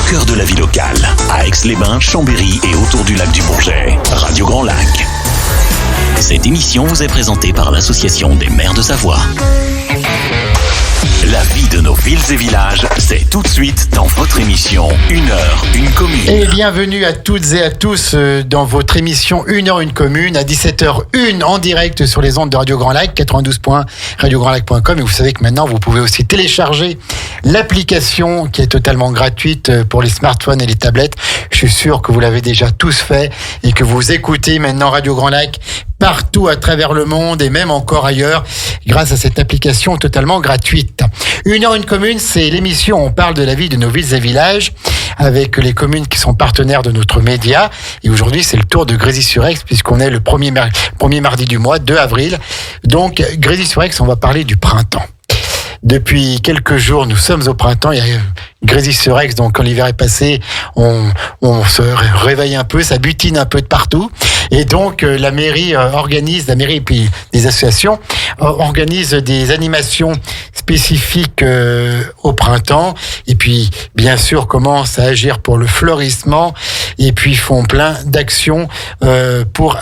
cœur de la vie locale, à Aix-les-Bains, Chambéry et autour du lac du Bourget. Radio Grand Lac. Cette émission vous est présentée par l'Association des maires de Savoie. La vie de nos villes et villages, c'est tout de suite dans votre émission 1 heure, une commune. Et bienvenue à toutes et à tous dans votre émission 1 heure, une commune, à 17h01 en direct sur les ondes de Radio Grand Lac, 92.radiograndlac.com. Et vous savez que maintenant, vous pouvez aussi télécharger l'application qui est totalement gratuite pour les smartphones et les tablettes. Je suis sûr que vous l'avez déjà tous fait et que vous écoutez maintenant Radio Grand Lac partout à travers le monde et même encore ailleurs grâce à cette application totalement gratuite. 1 heure, une commune, c'est l'émission où on parle de la vie de nos villes et villages avec les communes qui sont partenaires de notre média. Et aujourd'hui, c'est le tour de Grésy-sur-Aix puisqu'on est le premier mardi du mois, 2 avril. Donc, Grésy-sur-Aix, on va parler du printemps. Depuis quelques jours, nous sommes au printemps. Il y a Grésy-sur-Aix, donc quand l'hiver est passé, on se réveille un peu, ça butine un peu de partout. Et donc la mairie et puis des associations organisent des animations spécifiques au printemps. Et puis bien sûr commencent à agir pour le fleurissement. Et puis font plein d'actions pour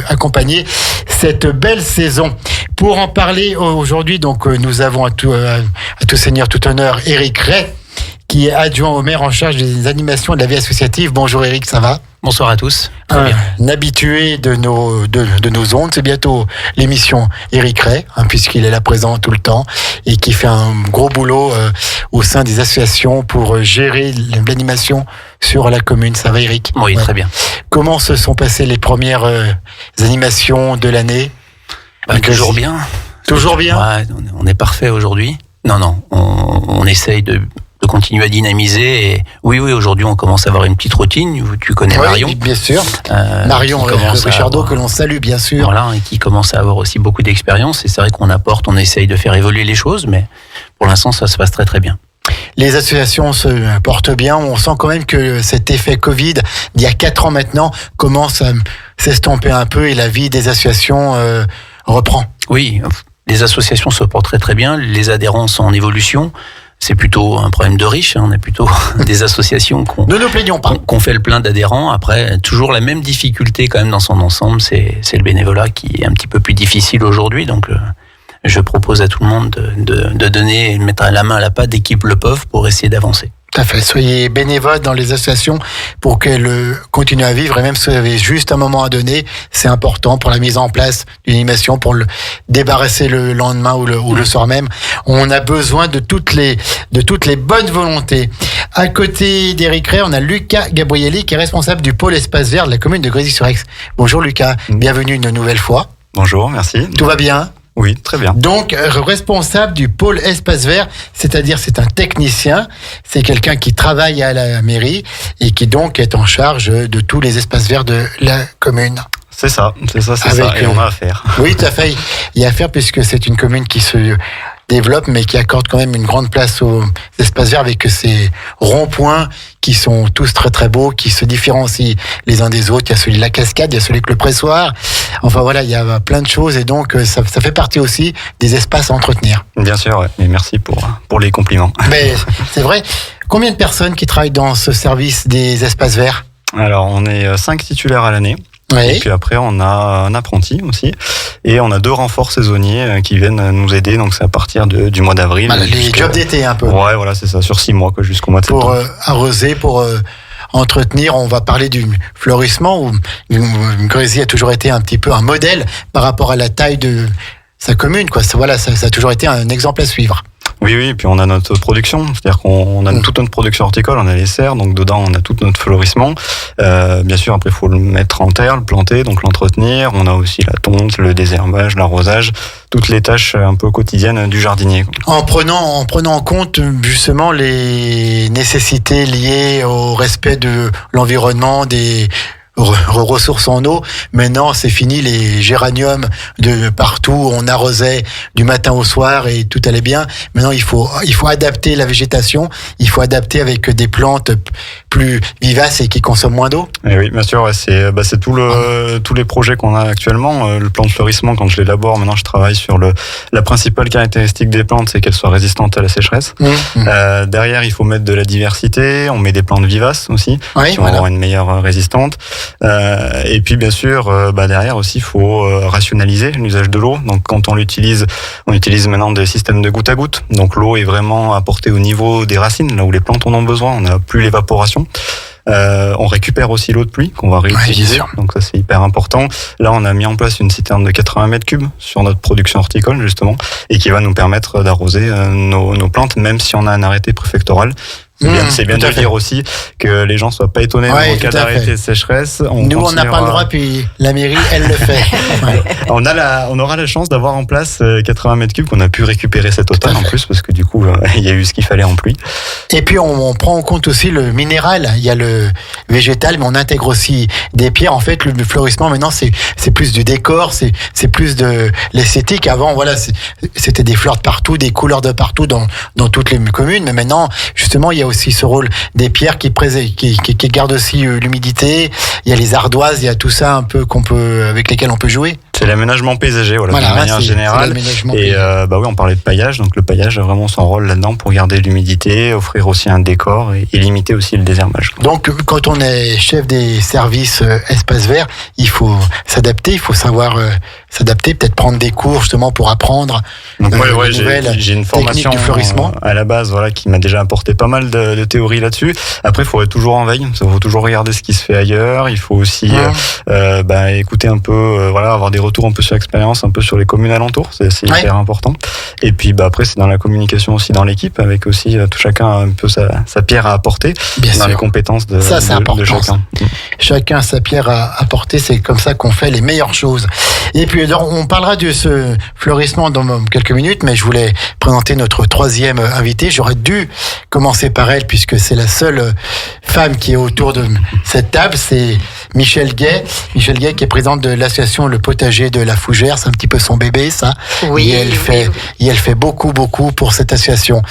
accompagner cette belle saison. Pour en parler aujourd'hui, donc nous avons à tout seigneur, tout honneur, Éric Ray, qui est adjoint au maire en charge des animations de la vie associative. Bonjour Éric, ça va ? Bonsoir à tous. Un habitué de nos ondes, c'est bientôt l'émission Éric Ray, puisqu'il est là présent tout le temps et qui fait un gros boulot au sein des associations pour gérer l'animation sur la commune. Ça va Éric ? Oui, ouais. Très bien. Comment se sont passées les premières animations de l'année ? Toujours bien. Toujours bien ? Ouais, on est parfait aujourd'hui. Non, on essaye de continuer à dynamiser. Et oui, aujourd'hui, on commence à avoir une petite routine. Tu connais Marion. Oui, bien sûr. Marion Richardot, que l'on salue, bien sûr. Voilà, et qui commence à avoir aussi beaucoup d'expérience. Et c'est vrai on essaye de faire évoluer les choses, mais pour l'instant, ça se passe très, très bien. Les associations se portent bien. On sent quand même que cet effet Covid, d'il y a 4 ans maintenant, commence à s'estomper un peu et la vie des associations reprend. Oui, les associations se portent très, très bien. Les adhérents sont en évolution. C'est plutôt un problème de riches. On a plutôt des associations ne nous plaignons pas. Qu'on fait le plein d'adhérents. Après, toujours la même difficulté quand même dans son ensemble, c'est le bénévolat qui est un petit peu plus difficile aujourd'hui. Donc, je propose à tout le monde de donner, de mettre la main à la pâte dès qu'ils le peuvent pour essayer d'avancer. Tout à fait. Soyez bénévoles dans les associations pour qu'elles continuent à vivre. Et même si vous avez juste un moment à donner, c'est important pour la mise en place d'une animation, pour le débarrasser le lendemain ou le soir même. On a besoin de toutes les bonnes volontés. À côté d'Éric Ray, on a Lucas Gabrielli qui est responsable du pôle espace vert de la commune de Grésy-sur-Aix. Bonjour Lucas, bienvenue une nouvelle fois. Bonjour, merci. Tout va bien ? Oui, très bien. Donc, responsable du pôle espace vert, c'est-à-dire c'est un technicien, c'est quelqu'un qui travaille à la mairie et qui donc est en charge de tous les espaces verts de la commune. C'est ça, et on a à faire. Oui, tout à fait, il y a à faire puisque c'est une commune qui se développe mais qui accorde quand même une grande place aux espaces verts avec ces ronds-points qui sont tous très très beaux, qui se différencient les uns des autres. Il y a celui de la cascade, il y a celui avec le pressoir. Enfin voilà, il y a plein de choses et donc ça fait partie aussi des espaces à entretenir. Bien sûr, ouais. Mais merci pour les compliments. Mais c'est vrai. Combien de personnes qui travaillent dans ce service des espaces verts ? Alors, on est 5 titulaires à l'année. Oui. Et puis après, on a un apprenti aussi. Et on a 2 renforts saisonniers qui viennent nous aider. Donc, c'est à partir du mois d'avril. Les jobs d'été, un peu. Ouais, voilà, c'est ça. Sur 6 mois, jusqu'au mois de septembre. Pour arroser, pour entretenir. On va parler du fleurissement où Grésy a toujours été un petit peu un modèle par rapport à la taille de sa commune, quoi. Voilà, ça a toujours été un exemple à suivre. Oui, et puis on a notre production, c'est-à-dire qu'on a toute notre production horticole, on a les serres, donc dedans on a tout notre fleurissement. Bien sûr, après il faut le mettre en terre, le planter, donc l'entretenir. On a aussi la tonte, le désherbage, l'arrosage, toutes les tâches un peu quotidiennes du jardinier. En prenant en compte justement les nécessités liées au respect de l'environnement, ressources en eau. Maintenant, c'est fini les géraniums de partout. On arrosait du matin au soir et tout allait bien. Maintenant, il faut adapter la végétation. Il faut adapter avec des plantes plus vivaces et qui consomment moins d'eau. Et oui, bien sûr. C'est tous les projets qu'on a actuellement. Le plan de fleurissement, quand je l'élabore, maintenant, je travaille sur la principale caractéristique des plantes, c'est qu'elles soient résistantes à la sécheresse. Derrière, il faut mettre de la diversité. On met des plantes vivaces aussi, qui vont avoir une meilleure résistante. Et puis, bien sûr, derrière aussi, il faut rationaliser l'usage de l'eau. Donc, quand on utilise maintenant des systèmes de goutte à goutte. Donc, l'eau est vraiment apportée au niveau des racines, là où les plantes en ont besoin. On n'a plus l'évaporation. On récupère aussi l'eau de pluie qu'on va réutiliser, donc ça c'est hyper important. Là on a mis en place une citerne de 80 mètres cubes sur notre production horticole justement, et qui va nous permettre d'arroser nos plantes même si on a un arrêté préfectoral. C'est bien de le dire aussi, que les gens soient pas étonnés en cas d'arrêté de sécheresse. Nous, on n'a pas le droit, puis la mairie, elle le fait. On aura la chance d'avoir en place 80 mètres cubes qu'on a pu récupérer cet automne en plus, parce que du coup, il y a eu ce qu'il fallait en pluie. Et puis, on prend en compte aussi le minéral. Il y a le végétal, mais on intègre aussi des pierres. En fait, le fleurissement, maintenant, c'est plus du décor, c'est plus de l'esthétique. Avant, voilà, c'était des fleurs de partout, des couleurs de partout dans toutes les communes. Mais maintenant, justement, il y a aussi ce rôle des pierres qui gardent aussi l'humidité. Il y a les ardoises, il y a tout ça un peu avec lesquels on peut jouer. C'est l'aménagement paysager, de manière générale. Et on parlait de paillage, donc le paillage a vraiment son rôle là-dedans pour garder l'humidité, offrir aussi un décor et limiter aussi le désherbage. Donc, quand on est chef des services espaces verts, il faut s'adapter, il faut savoir s'adapter, peut-être prendre des cours justement pour apprendre j'ai une formation du fleurissement à la base, qui m'a déjà apporté pas mal de théories là-dessus. Après, il faut être toujours en veille, il faut toujours regarder ce qui se fait ailleurs. Il faut aussi écouter un peu, avoir des retours un peu sur l'expérience, un peu sur les communes alentours, c'est hyper important. Et puis après, c'est dans la communication aussi dans l'équipe, avec aussi tout chacun a un peu sa pierre à apporter dans les compétences de chacun. Chacun a sa pierre à apporter, c'est comme ça qu'on fait les meilleures choses. Et puis on parlera de ce fleurissement dans quelques minutes, mais je voulais présenter notre troisième invitée. J'aurais dû commencer par elle, puisque c'est la seule femme qui est autour de cette table, c'est Michèle Gay. Michèle Gay qui est présidente de l'association Le Potager de la Fougère, c'est un petit peu son bébé ça. Oui. Et elle fait beaucoup pour cette association.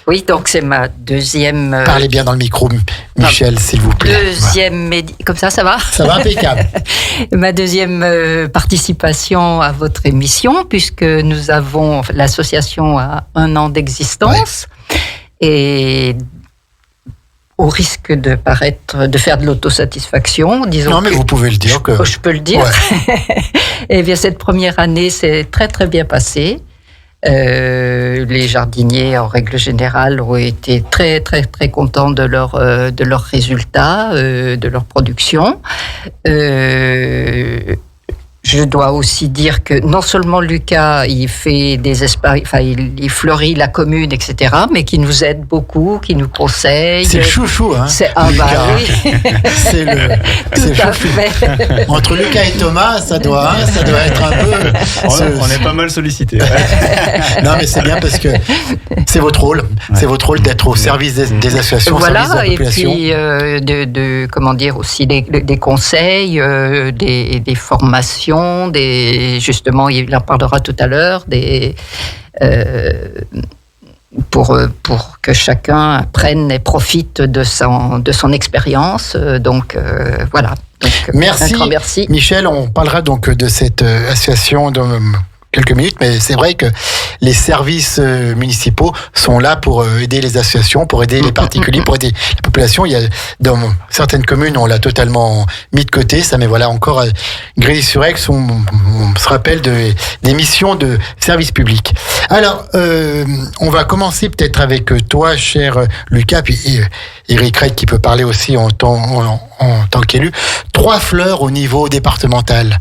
Oui, donc c'est ma deuxième... Parlez bien dans le micro, Michèle, s'il vous plaît. Comme ça va ? Ça va, impeccable. Ma deuxième participation à votre émission, puisque l'association a 1 an d'existence. Et au risque de faire de l'autosatisfaction, disons. Non, mais vous pouvez le dire. Je peux le dire. Ouais. Eh bien, cette première année s'est très, très bien passée. Les jardiniers, en règle générale, ont été très, très, très contents de leurs résultats, de leur production. Je dois aussi dire que non seulement Lucas, il fait il fleurit la commune, etc., mais qui nous aide beaucoup, qui nous conseille. C'est le chouchou, hein. Oui. C'est le chouchou. Entre Lucas et Thomas, ça doit être un peu. On est pas mal sollicités. Non, mais c'est bien parce que c'est votre rôle. C'est votre rôle d'être au service des associations, au service de la population. Et puis aussi des conseils, des formations. Justement, il en parlera tout à l'heure, pour que chacun apprenne et profite de son expérience. Donc, voilà. Donc, merci. Un grand merci. Michèle, on parlera donc de cette association dans quelques minutes, mais c'est vrai que les services municipaux sont là pour aider les associations, pour aider les particuliers, pour aider la population. Il y a dans certaines communes, on l'a totalement mis de côté, ça, mais voilà, encore à Grésy-sur-Aix, on se rappelle des missions de service public. Alors, on va commencer peut-être avec toi, cher Lucas, puis Eric Rey qui peut parler aussi en tant qu'élu. 3 fleurs au niveau départemental.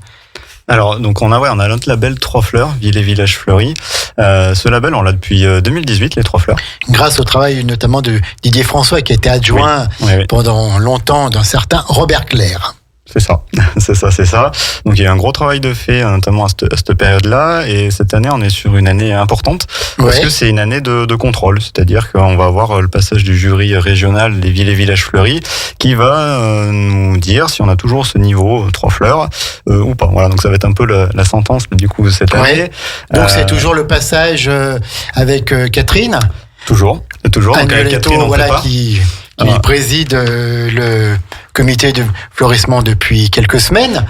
Alors, donc on a notre label 3 fleurs, ville et village fleuris. Ce label, on l'a depuis 2018, les 3 fleurs. Grâce au travail notamment de Didier François, qui a été adjoint pendant longtemps d'un certain Robert Clair. C'est ça. Donc il y a eu un gros travail de fait, notamment à cette période-là. Et cette année, on est sur une année importante parce que c'est une année de contrôle. C'est-à-dire qu'on va avoir le passage du jury régional des villes et villages fleuris qui va nous dire si on a toujours ce niveau 3 fleurs ou pas. Voilà, donc ça va être un peu la sentence du coup cette année. Donc c'est toujours le passage avec Catherine. Toujours. Donc avec Catherine, qui préside le comité de fleurissement depuis quelques semaines.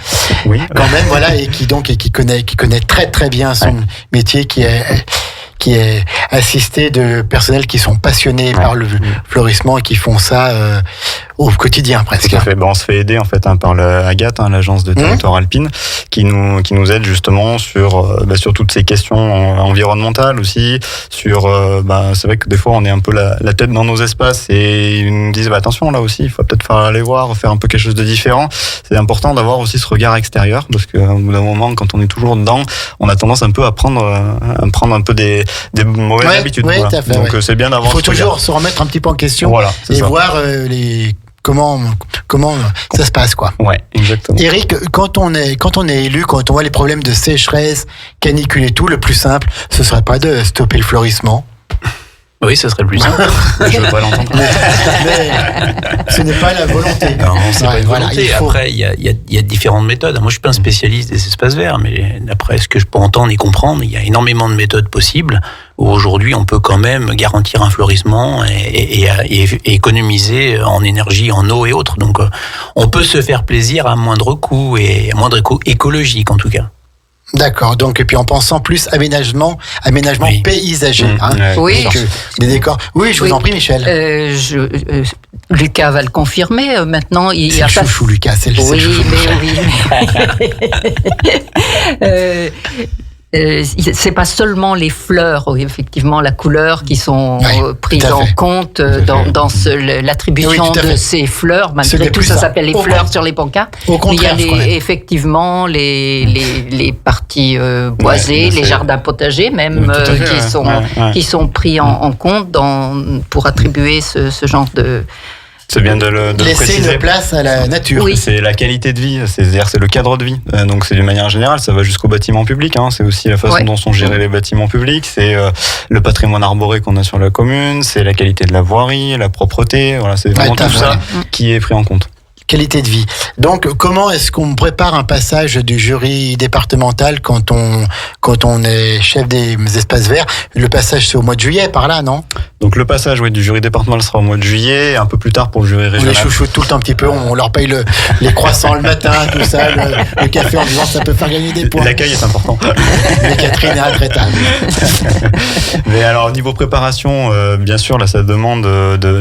Oui. Quand même, et qui connaît très très bien son métier, qui est assisté de personnels qui sont passionnés par le fleurissement et qui font ça au quotidien presque. Tout à fait. On se fait aider en fait par Agathe, l'agence de territoire alpine, qui nous aide justement sur toutes ces questions environnementales aussi. C'est vrai que des fois on est un peu la tête dans nos espaces et ils nous disent attention là aussi, il faut peut-être aller voir, faire un peu quelque chose de différent. C'est important d'avoir aussi ce regard extérieur parce qu'au bout d'un moment, quand on est toujours dedans, on a tendance un peu à prendre un peu des mauvaises habitudes. Tout à fait, donc c'est bien d'avoir. Il faut toujours se remettre un petit peu en question et voir comment ça se passe quoi. Ouais, exactement. Eric, quand on est élu, quand on voit les problèmes de sécheresse, canicule et tout, le plus simple, ce serait pas de stopper le fleurissement? Oui, ce serait le plus simple. Je veux pas l'entendre. Mais ce n'est pas la volonté. Non, c'est pas une volonté. Après, il y a différentes méthodes. Moi, je suis pas un spécialiste des espaces verts, mais d'après ce que je peux entendre et comprendre, il y a énormément de méthodes possibles où aujourd'hui, on peut quand même garantir un fleurissement et économiser en énergie, en eau et autres. Donc, on peut se faire plaisir à moindre coût et à moindre coût écologique, en tout cas. D'accord, donc et puis en pensant plus aménagement paysager. Oui. Des décors. Oui, je vous en prie, Michel. Lucas va le confirmer. Maintenant, il y a pas. Chouchou, Lucas, c'est le chouchou. C'est pas seulement les fleurs, effectivement, la couleur qui sont prises en compte dans l'attribution de ces fleurs. Malgré tout, ça s'appelle les fleurs sur les pancartes. Il y a effectivement les parties boisées, les jardins potagers même qui sont pris en compte pour attribuer ce genre de... C'est bien de le laisser une place à la nature. Oui. C'est la qualité de vie, c'est-à-dire c'est le cadre de vie. Donc c'est d'une manière générale, ça va jusqu'au bâtiment public. C'est aussi la façon dont sont gérés les bâtiments publics. C'est le patrimoine arboré qu'on a sur la commune. C'est la qualité de la voirie, la propreté. Voilà, c'est vraiment tout ça qui est pris en compte. Qualité de vie. Donc, comment est-ce qu'on prépare un passage du jury départemental quand on est chef des espaces verts? Le passage, c'est au mois de juillet, par là, non? Donc, le passage du jury départemental sera au mois de juillet, un peu plus tard pour le jury régional. On les chouchoute tout le temps un petit peu, on leur paye les croissants le matin, tout ça, le café en disant ça peut faire gagner des points. L'accueil est important. Mais Catherine est intraitable. Mais alors, au niveau préparation, bien sûr, là, ça demande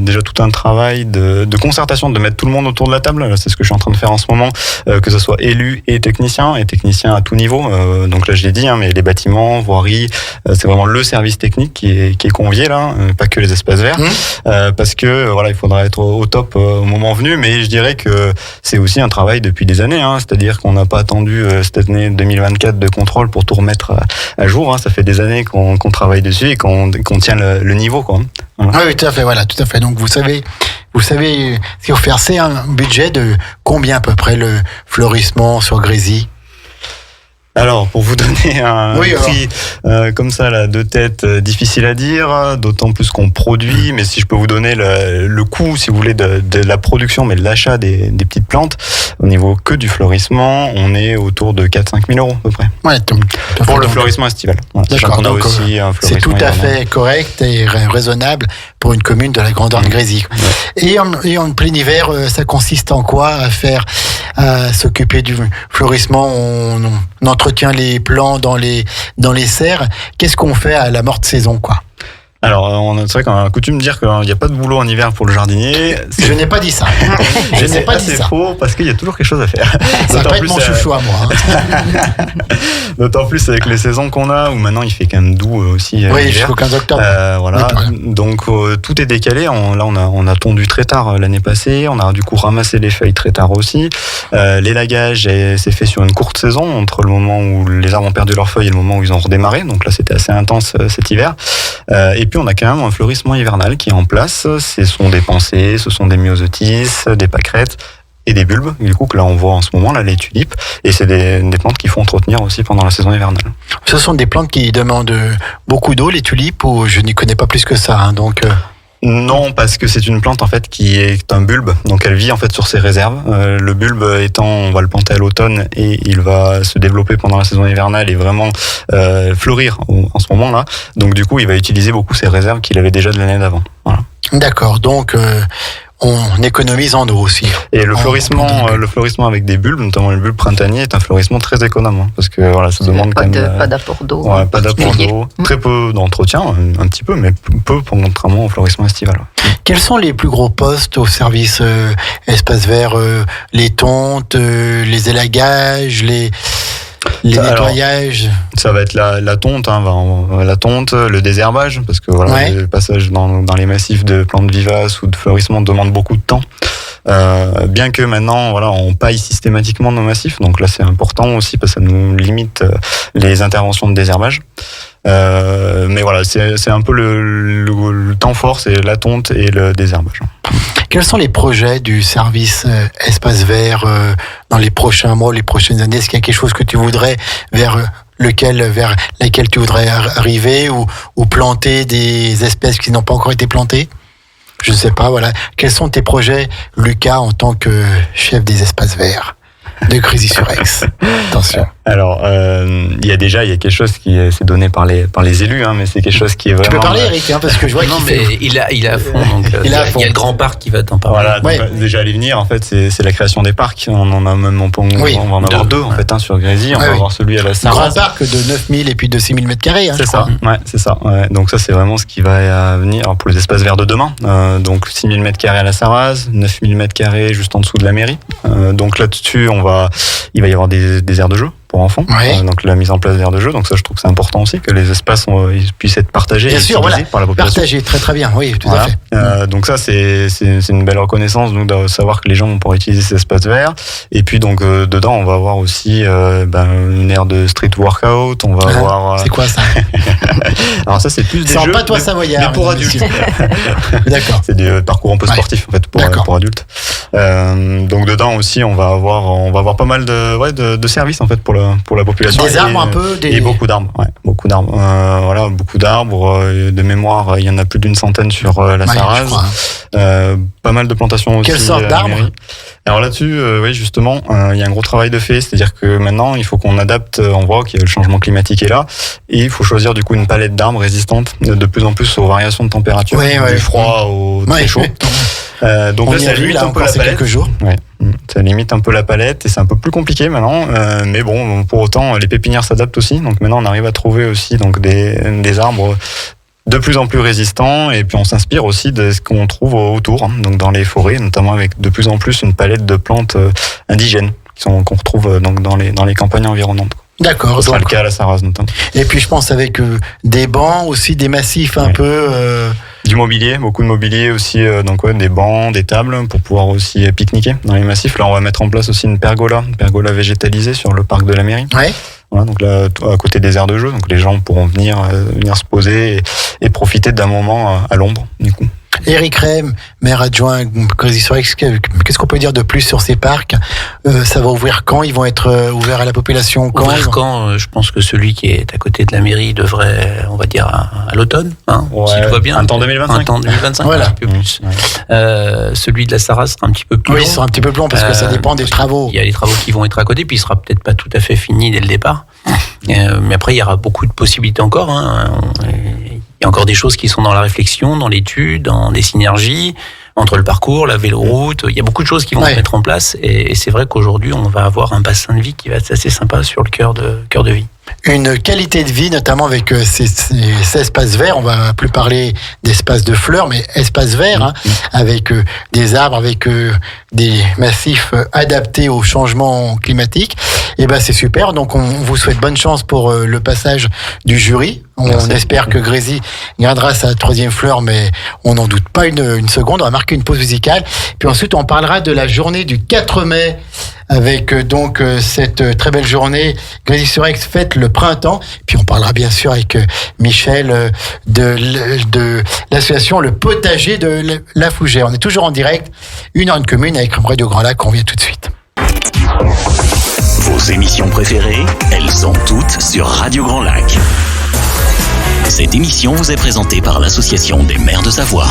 déjà tout un travail de concertation, de mettre tout le monde autour de la table. C'est ce que je suis en train de faire en ce moment, que ce soit élus et techniciens à tout niveau. Donc là, je l'ai dit, mais les bâtiments, voirie, c'est vraiment le service technique qui est convié là, pas que les espaces verts, parce que il faudra être au top au moment venu. Mais je dirais que c'est aussi un travail depuis des années, c'est-à-dire qu'on n'a pas attendu cette année 2024 de contrôle pour tout remettre à jour. Ça fait des années qu'on travaille dessus et qu'on tient le niveau, quoi. Voilà. Oui, tout à fait. Donc vous savez ce qu'il faut faire, c'est un budget de combien à peu près le fleurissement sur Grésy? Alors, pour vous donner un prix comme ça, là, de tête, difficile à dire, d'autant plus qu'on produit, mais si je peux vous donner le coût, si vous voulez, de la production, mais de l'achat des petites plantes, au niveau que du fleurissement, on est autour de 4-5 000 € à peu près. Ouais, pour le fleurissement estival. Voilà, d'accord, donc aussi c'est tout à fait correct et raisonnable pour une commune de la grandeur de Grésy. Ouais. Et en plein hiver, ça consiste en quoi à s'occuper du fleurissement? On entretient les plants dans les serres. Qu'est-ce qu'on fait à la morte saison, quoi? Alors, c'est vrai qu'on a coutume de dire qu'il n'y a pas de boulot en hiver pour le jardinier. Je n'ai pas dit ça. C'est faux, parce qu'il y a toujours quelque chose à faire. Ça va pas être mon chouchou à moi. D'autant plus avec les saisons qu'on a, où maintenant il fait quand même doux aussi. Oui, jusqu'au 15 octobre. Voilà. Donc, tout est décalé. Là, on a tondu très tard l'année passée. On a du coup ramassé les feuilles très tard aussi. L'élagage s'est fait sur une courte saison, entre le moment où les arbres ont perdu leurs feuilles et le moment où ils ont redémarré. Donc là, c'était assez intense cet hiver. Et puis, on a quand même un fleurissement hivernal qui est en place. Ce sont des pensées, ce sont des myosotis, des pâquerettes et des bulbes, du coup, que là on voit en ce moment, là, les tulipes, et c'est des plantes qu'il faut entretenir aussi pendant la saison hivernale. Ce sont des plantes qui demandent beaucoup d'eau, les tulipes, ou je n'y connais pas plus que ça, hein, donc... Non, parce que c'est une plante en fait qui est un bulbe, donc elle vit en fait sur ses réserves. Le bulbe étant, on va le planter à l'automne et il va se développer pendant la saison hivernale et vraiment fleurir en ce moment-là. Donc du coup, il va utiliser beaucoup ses réserves qu'il avait déjà de l'année d'avant. Voilà. D'accord, donc on économise en eau aussi. Et le florissement avec des bulbes, notamment le bulbe printanier, est un florissement très économe, hein, parce que voilà, ça demande pas quand même pas d'apport d'eau. ouais, pas d'apport d'eau, très peu d'entretien, un petit peu, mais peu contrairement au florissement estival. Quels sont les plus gros postes au service espace vert, les tontes, les élagages, les nettoyages? Ça va être la tonte, hein, la tonte, le désherbage, parce que voilà, Ouais. le passage dans les massifs de plantes vivaces ou de fleurissement demande beaucoup de temps. Bien que maintenant, voilà, on paille systématiquement nos massifs, donc là c'est important aussi parce que ça nous limite les interventions de désherbage. Mais voilà, c'est un peu le temps fort, c'est la tonte et le désherbage. Quels sont les projets du service espace vert dans les prochains mois, les prochaines années? Est-ce qu'il y a quelque chose que tu voudrais vers laquelle tu voudrais arriver ou planter des espèces qui n'ont pas encore été plantées? Je ne sais pas, voilà. Quels sont tes projets, Lucas, en tant que chef des espaces verts de Grésy-sur-Aix? Attention. Alors, il y a quelque chose qui s'est donné par les élus, hein, mais c'est quelque chose qui est vraiment... Tu peux parler, Eric, hein, parce que je vois Non, qu'il mais fait... il est à fond. Donc, Il est à fond. y a le grand parc qui va t'en parler. Voilà, donc, Ouais. déjà à les venir, en fait, c'est la création des parcs. On en a même, on Oui. va en avoir deux, en fait, sur Grésy. On Ouais, va oui. avoir celui à la Un Sarraz. grand parc de 9000 et puis de 6000 mètres carrés. Hein, C'est je ça, crois. ouais, c'est ça. Ouais. Donc ça, c'est vraiment ce qui va venir pour les espaces verts de demain. Donc 6000 mètres carrés à la Sarraz, 9000 mètres carrés juste en dessous de la mairie. Donc là-dessus, il va y avoir des aires de jeu pour enfants. Ouais. Donc la mise en place d'aires de jeu. Donc ça, je trouve que c'est important aussi que les espaces ils puissent être partagés Bien et sûr, utilisés voilà. par la population. Partagé, très très bien, oui, tout Voilà. à fait. Donc ça, c'est une belle reconnaissance donc, de savoir que les gens vont pouvoir utiliser ces espaces verts. Et puis donc dedans, on va avoir aussi une aire de street workout. On va avoir. C'est quoi ça? Alors ça, c'est plus des C'est en jeux. patois savoyard. mais pour mesdames, adultes. messieurs. D'accord. C'est des parcours un peu Ouais. sportifs en fait D'accord. pour adultes. Donc dedans aussi, on va avoir pas mal de services en fait pour la population. Des arbres un peu, et beaucoup d'arbres. Ouais, beaucoup d'arbres. Voilà, beaucoup d'arbres. De mémoire, il y en a plus d'une centaine sur la Ouais, je Sarraz. crois. Pas mal de plantations aussi. Quelle sorte à la d'arbres? mairie. Alors là-dessus, oui, justement, il y a un gros travail de fait, c'est-à-dire que maintenant, il faut qu'on adapte. On voit que le changement climatique est là, et il faut choisir du coup une palette d'arbres résistantes de plus en plus aux variations de température, Ouais, ouais. du froid au très Ouais, chaud. Donc on là, y ça a vu limite là un peu encore la ces palette. quelques jours. Ouais, ça limite un peu la palette et c'est un peu plus compliqué maintenant. Mais bon, pour autant, les pépinières s'adaptent aussi. Donc maintenant, on arrive à trouver aussi donc des arbres de plus en plus résistants et puis on s'inspire aussi de ce qu'on trouve autour, hein, donc dans les forêts, notamment avec de plus en plus une palette de plantes indigènes qu'on retrouve donc dans les campagnes environnantes. D'accord. Ce sera le donc- cas à la Sarraz notamment. Et puis je pense avec des bancs aussi, des massifs un Ouais. peu. Du mobilier, beaucoup de mobilier aussi, donc ouais, des bancs, des tables pour pouvoir aussi pique-niquer dans les massifs. Là, on va mettre en place aussi une pergola végétalisée sur le parc de la mairie. Ouais. Voilà, donc là, à côté des aires de jeu, donc les gens pourront venir se poser et profiter d'un moment à l'ombre, du coup. Eric Rem, maire adjoint Grésy-sur-Aix, qu'est-ce qu'on peut dire de plus sur ces parcs? Ça va ouvrir quand? Ils vont être ouverts à la population quand? Ouvrir quand, je pense que celui qui est à côté de la mairie devrait, on va dire, à l'automne, hein, Ouais, si tout va bien. un temps 2025. Un temps 2025, Voilà. un peu plus. Ouais. Celui de la Sarraz sera un petit peu plus Oui, long. ils sont un petit peu plus long parce que ça dépend des travaux. Il y a les travaux qui vont être à côté, puis il sera peut-être pas tout à fait fini dès le départ. Mais après, il y aura beaucoup de possibilités encore. Hein. Il y a encore des choses qui sont dans la réflexion, dans l'étude, dans des synergies entre le parcours, la véloroute. Il y a beaucoup de choses qui vont Ouais. se mettre en place. Et c'est vrai qu'aujourd'hui, on va avoir un bassin de vie qui va être assez sympa sur le cœur de vie. Une qualité de vie, notamment avec ces espaces verts. On va plus parler d'espaces de fleurs, mais espaces verts, hein, avec des arbres, avec des massifs adaptés au changement climatique. Et ben c'est super. Donc on vous souhaite bonne chance pour le passage du jury. On Merci. espère que Grésy gardera sa 3e fleur, mais on n'en doute pas une seconde. On va marquer une pause musicale. Puis ensuite, on parlera de la journée du 4 mai avec donc cette très belle journée. Grésy-sur-Aix fête le printemps. Puis on parlera bien sûr avec Michel de l'association Le Potager de la Fougère. On est toujours en direct, 1h commune avec Radio Grand Lac. On revient tout de suite. Vos émissions préférées, elles sont toutes sur Radio Grand Lac. Cette émission vous est présentée par l'Association des maires de Savoie.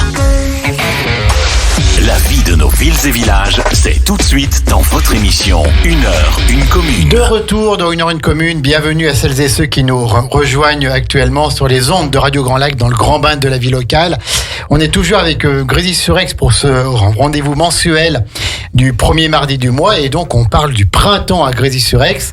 La vie de nos villes et villages, c'est tout de suite dans votre émission 1h commune. De retour dans 1h commune, bienvenue à celles et ceux qui nous rejoignent actuellement sur les ondes de Radio Grand Lac dans le grand bain de la vie locale. On est toujours avec Grésy-sur-Aix pour ce rendez-vous mensuel du premier mardi du mois et donc on parle du printemps à Grésy-sur-Aix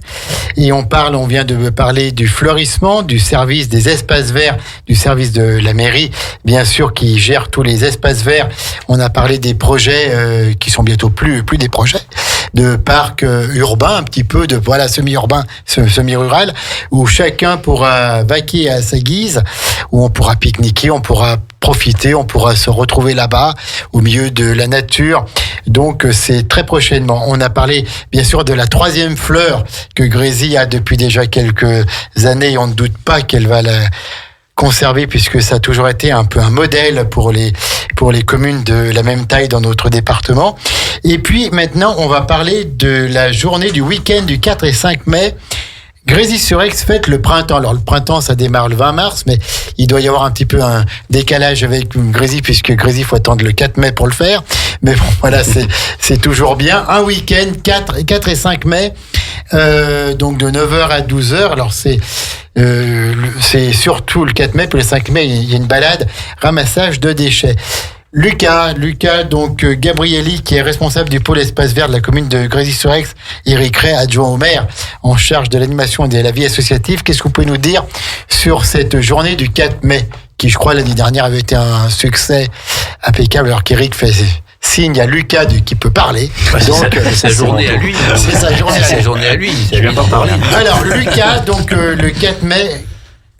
et on vient de parler du fleurissement, du service des espaces verts, du service de la mairie, bien sûr, qui gère tous les espaces verts. On a parlé des projets qui sont bientôt plus des projets de parcs urbains, un petit peu de semi-urbain, semi-rural, où chacun pourra vaquer à sa guise, où on pourra pique-niquer, on pourra profiter, on pourra se retrouver là-bas au milieu de la nature. Donc c'est très prochainement. On a parlé bien sûr de la 3e fleur que Grésy a depuis déjà quelques années. On ne doute pas qu'elle va la conserver puisque ça a toujours été un peu un modèle pour les communes de la même taille dans notre département. Et puis maintenant, on va parler de la journée du week-end du 4 et 5 mai. Grésy-sur-Aix fête le printemps. Alors le printemps, ça démarre le 20 mars, mais il doit y avoir un petit peu un décalage avec Grésy, puisque Grésy, faut attendre le 4 mai pour le faire. Mais bon, voilà, c'est toujours bien. Un week-end, 4 et 5 mai, donc de 9h à 12h. Alors c'est surtout le 4 mai, puis le 5 mai, il y a une balade ramassage de déchets. Lucas, donc Gabrielli, qui est responsable du pôle espace vert de la commune de Grésy-sur-Aix, Eric Ray, adjoint au maire, en charge de l'animation et de la vie associative. Qu'est-ce que vous pouvez nous dire sur cette journée du 4 mai, qui, je crois, l'année dernière avait été un succès impeccable, alors qu'Eric fait signe à Lucas qui peut parler. Donc, c'est sa journée à lui. C'est sa journée à lui. Il vient pas parler. Alors, Lucas, donc le 4 mai,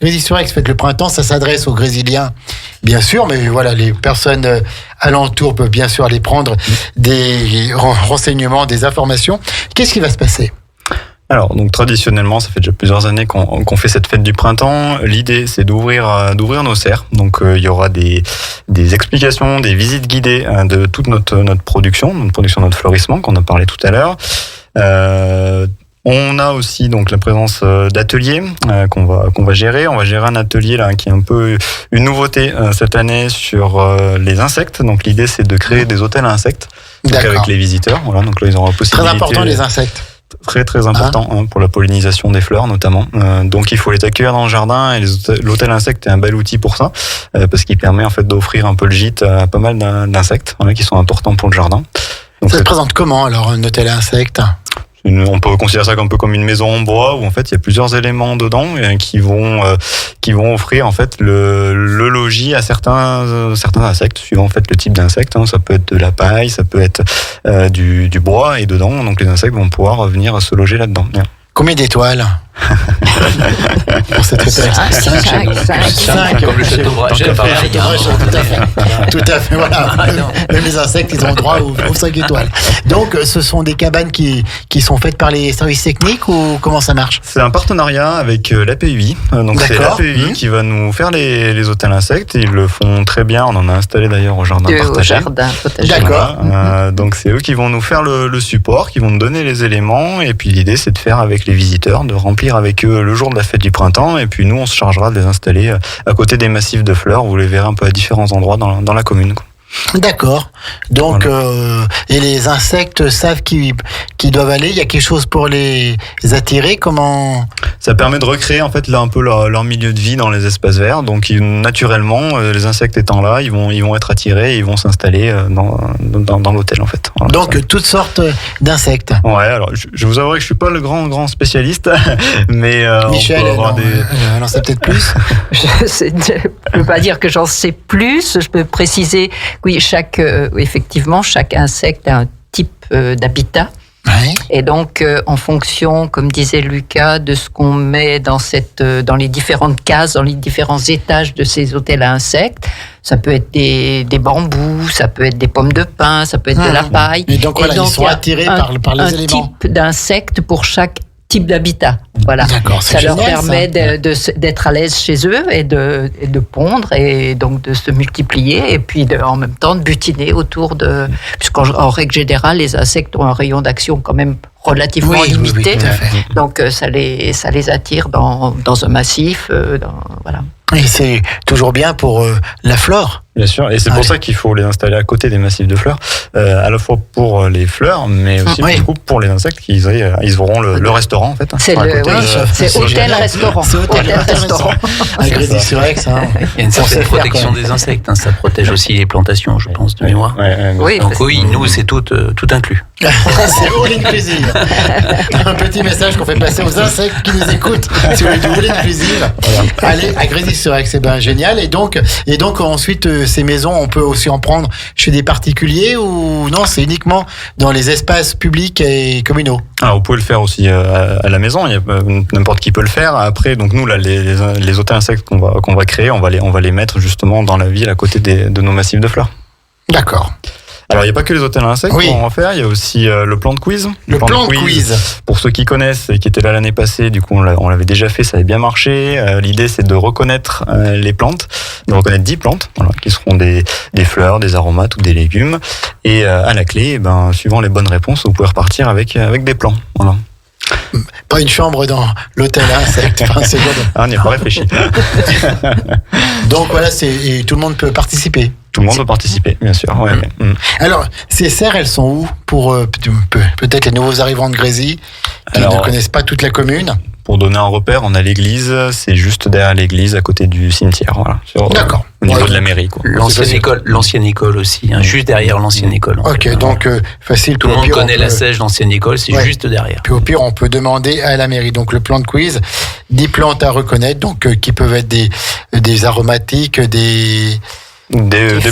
Grésy-sur-Aix fête le printemps, ça s'adresse aux Grésiliens, bien sûr, mais voilà, les personnes alentours peuvent bien sûr aller prendre des renseignements, des informations. Qu'est-ce qui va se passer ? Alors, donc traditionnellement, ça fait déjà plusieurs années qu'on fait cette fête du printemps. L'idée, c'est d'ouvrir nos serres. Donc, il y aura des explications, des visites guidées de toute notre production, notre fleurissement qu'on a parlé tout à l'heure. On a aussi donc la présence d'ateliers qu'on va gérer. On va gérer un atelier là qui est un peu une nouveauté cette année sur les insectes. Donc l'idée, c'est de créer des hôtels à insectes avec les visiteurs. Voilà, donc là ils auront la possibilité. Très important les insectes. Très important pour la pollinisation des fleurs notamment. Donc il faut les accueillir dans le jardin et l'hôtel insecte est un bel outil pour ça parce qu'il permet en fait d'offrir un peu le gîte à pas mal d'insectes qui sont importants pour le jardin. Donc, ça se présente comment alors un hôtel à insectes ? On peut considérer ça un peu comme une maison en bois où en fait il y a plusieurs éléments dedans qui vont offrir en fait le logis à certains insectes suivant en fait le type d'insecte. Ça peut être de la paille, ça peut être du bois et dedans donc les insectes vont pouvoir venir se loger là-dedans. Combien d'étoiles pour cette fête ? 5. Comme le château Bragel. Tout à fait, voilà. Même les insectes, ils ont droit aux 5 étoiles. Donc, ce sont des cabanes qui sont faites par les services techniques ou comment ça marche ? C'est un partenariat avec l'APUI. Donc, c'est l'APUI qui va nous faire les hôtels insectes. Ils le font très bien. On en a installé d'ailleurs au jardin partagé. D'accord. Voilà. Donc, c'est eux qui vont nous faire le support, qui vont nous donner les éléments. Et puis, l'idée, c'est de faire avec les visiteurs, de remplir avec eux le jour de la fête du printemps et puis nous on se chargera de les installer à côté des massifs de fleurs, vous les verrez un peu à différents endroits dans la commune. D'accord. Donc, et les insectes savent qu'ils doivent aller. Il y a quelque chose pour les attirer. Comment ? Ça permet de recréer en fait là un peu leur milieu de vie dans les espaces verts. Donc naturellement, les insectes étant là, ils vont être attirés et ils vont s'installer dans l'hôtel en fait. Voilà, donc toutes sortes d'insectes. Ouais. Alors je vous avouerai que je suis pas le grand spécialiste, mais Michel, on en sait peut-être plus. Je ne peux pas dire que j'en sais plus. Je peux préciser. Oui, effectivement, chaque insecte a un type d'habitat. Ouais. Et donc, en fonction, comme disait Lucas, de ce qu'on met dans les différentes cases, dans les différents étages de ces hôtels à insectes, ça peut être des bambous, ça peut être des pommes de pin, ça peut être de la paille. Et donc, voilà, ils sont attirés par les éléments. Un type d'insectes pour chaque type d'habitat. Voilà. D'accord, ça génial, leur permet d'être à l'aise chez eux et de pondre et donc de se multiplier et puis en même temps de butiner autour de... Puisqu'en règle générale, les insectes ont un rayon d'action quand même relativement limité. Oui, tout à fait. Donc ça les attire dans un massif. Voilà. Et c'est toujours bien pour la flore. Bien sûr, et c'est pour ça qu'il faut les installer à côté des massifs de fleurs, à la fois pour les fleurs, mais aussi du coup pour les insectes, ils auront le restaurant en fait. C'est hôtel-restaurant. C'est hôtel-restaurant. À Grésy-sur-Aix. Il y a une certaine protection des insectes, ça protège aussi les plantations, je pense, de mémoire. Oui, donc oui, nous c'est tout inclus. C'est all inclusive. Un petit message qu'on fait passer aux insectes qui nous écoutent. Si vous voulez du all inclusive, allez à Grésy-sur-Aix, c'est bien génial. Et donc ensuite, ces maisons, on peut aussi en prendre chez des particuliers ou non, c'est uniquement dans les espaces publics et communaux? Alors, vous pouvez le faire aussi à la maison, n'importe qui peut le faire. Après, donc nous, là, les hôtels insectes qu'on va créer, on va les mettre justement dans la ville à côté de nos massifs de fleurs. D'accord. Alors, il n'y a pas que les hôtels à insectes qu'on va en faire, il y a aussi le plan de quiz. Le plan de quiz. Pour ceux qui connaissent et qui étaient là l'année passée, du coup, on l'avait déjà fait, ça avait bien marché. L'idée, c'est de reconnaître les plantes, de reconnaître 10 plantes, qui seront des fleurs, des aromates ou des légumes. Et à la clé, suivant les bonnes réponses, vous pouvez repartir avec des plans. Voilà. Pas une chambre dans l'hôtel à insectes. On n'y a pas réfléchi. Donc voilà, et tout le monde peut participer. Tout le monde peut participer, bien sûr. Ouais, Alors, ces serres, elles sont où pour peut-être les nouveaux arrivants de Grésy qui ne connaissent pas toute la commune? Pour donner un repère, on a l'église, c'est juste derrière l'église, à côté du cimetière. Voilà, d'accord. Au niveau de la mairie, quoi. L'ancienne école aussi, juste derrière l'ancienne école. Ok, donc facile. Tout le monde connaît la Sèche, l'ancienne école, c'est juste derrière. Puis au pire, on peut demander à la mairie. Donc le plan de quiz, 10 plantes à reconnaître, donc qui peuvent être des aromatiques, des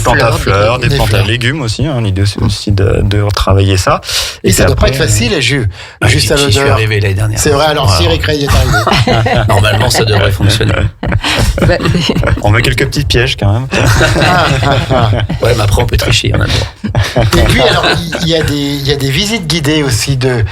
plantes à fleurs, des plantes à légumes aussi. L'idée, c'est aussi de retravailler ça. Et ça ne doit pas être facile, juste à l'odeur. Je suis arrivé l'année dernière. C'est vrai, alors si Eric Ray est arrivé. Normalement, ça devrait fonctionner. On met quelques petits pièges quand même. Ouais, mais après, on peut tricher, on a le droit. Et puis, alors, il y a des visites guidées aussi de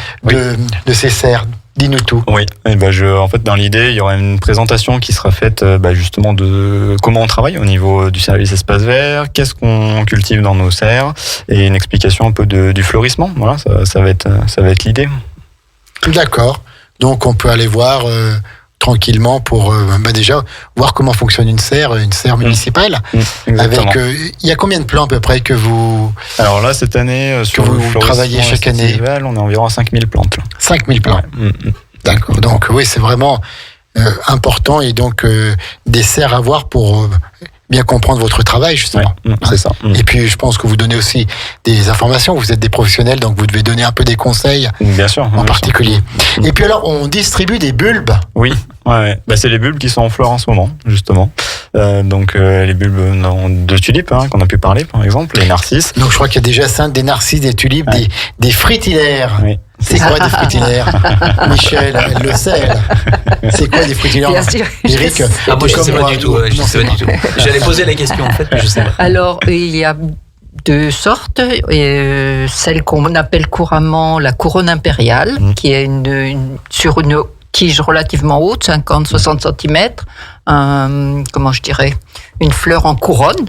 ces serres. Dis-nous tout. Oui, en fait, dans l'idée, il y aura une présentation qui sera faite justement de comment on travaille au niveau du service espace vert, qu'est-ce qu'on cultive dans nos serres, et une explication un peu du fleurissement. Voilà, ça va être l'idée. D'accord. Donc, on peut aller voir tranquillement pour déjà voir comment fonctionne une serre municipale. Avec il y a combien de plants à peu près que vous... Alors là, cette année, sur que vous travaillez chaque année, on est environ à 5000 plantes. 5000 plants. Ouais. D'accord. Donc oui, c'est vraiment important, et donc des serres à voir pour bien comprendre votre travail, justement. C'est ça. Et puis, je pense que vous donnez aussi des informations. Vous êtes des professionnels, donc vous devez donner un peu des conseils. Bien sûr. En particulier. Et puis alors, on distribue des bulbes. Oui. Ouais. C'est les bulbes qui sont en fleurs en ce moment, justement. Donc, les bulbes de tulipes, qu'on a pu parler, par exemple, les narcisses. Donc, je crois qu'il y a déjà des narcisses, des tulipes, des fritillaires. Oui. C'est quoi des frutillaires? Michel, elle le sait. C'est quoi des frutillaires? Bien sûr. Eric, moi je ne sais pas du tout. J'allais poser la question en fait, mais je sais pas. Alors, il y a deux sortes. Celle qu'on appelle couramment la couronne impériale, qui est sur une tige relativement haute, 50-60 cm. Comment je dirais, une fleur en couronne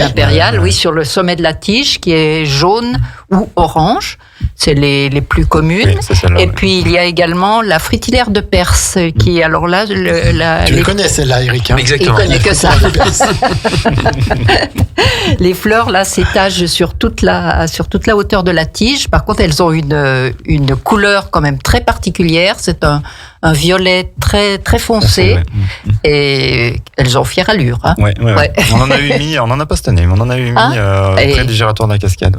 impériale, oui, sur le sommet de la tige, qui est jaune ou orange. C'est les plus communes. Oui, et puis, il y a également la fritillaire de Perse, qui, alors là... Tu le connais, celle-là, Eric. Exactement. Il connaît que ça. Les fleurs, là, s'étagent sur toute la hauteur de la tige. Par contre, elles ont une couleur quand même très particulière. C'est un violet très, très foncé. Et elles ont fière allure. Hein. Ouais. On en a eu mis, on n'en a pas cette année, mais on en a eu mis près du giratoire de la Cascade.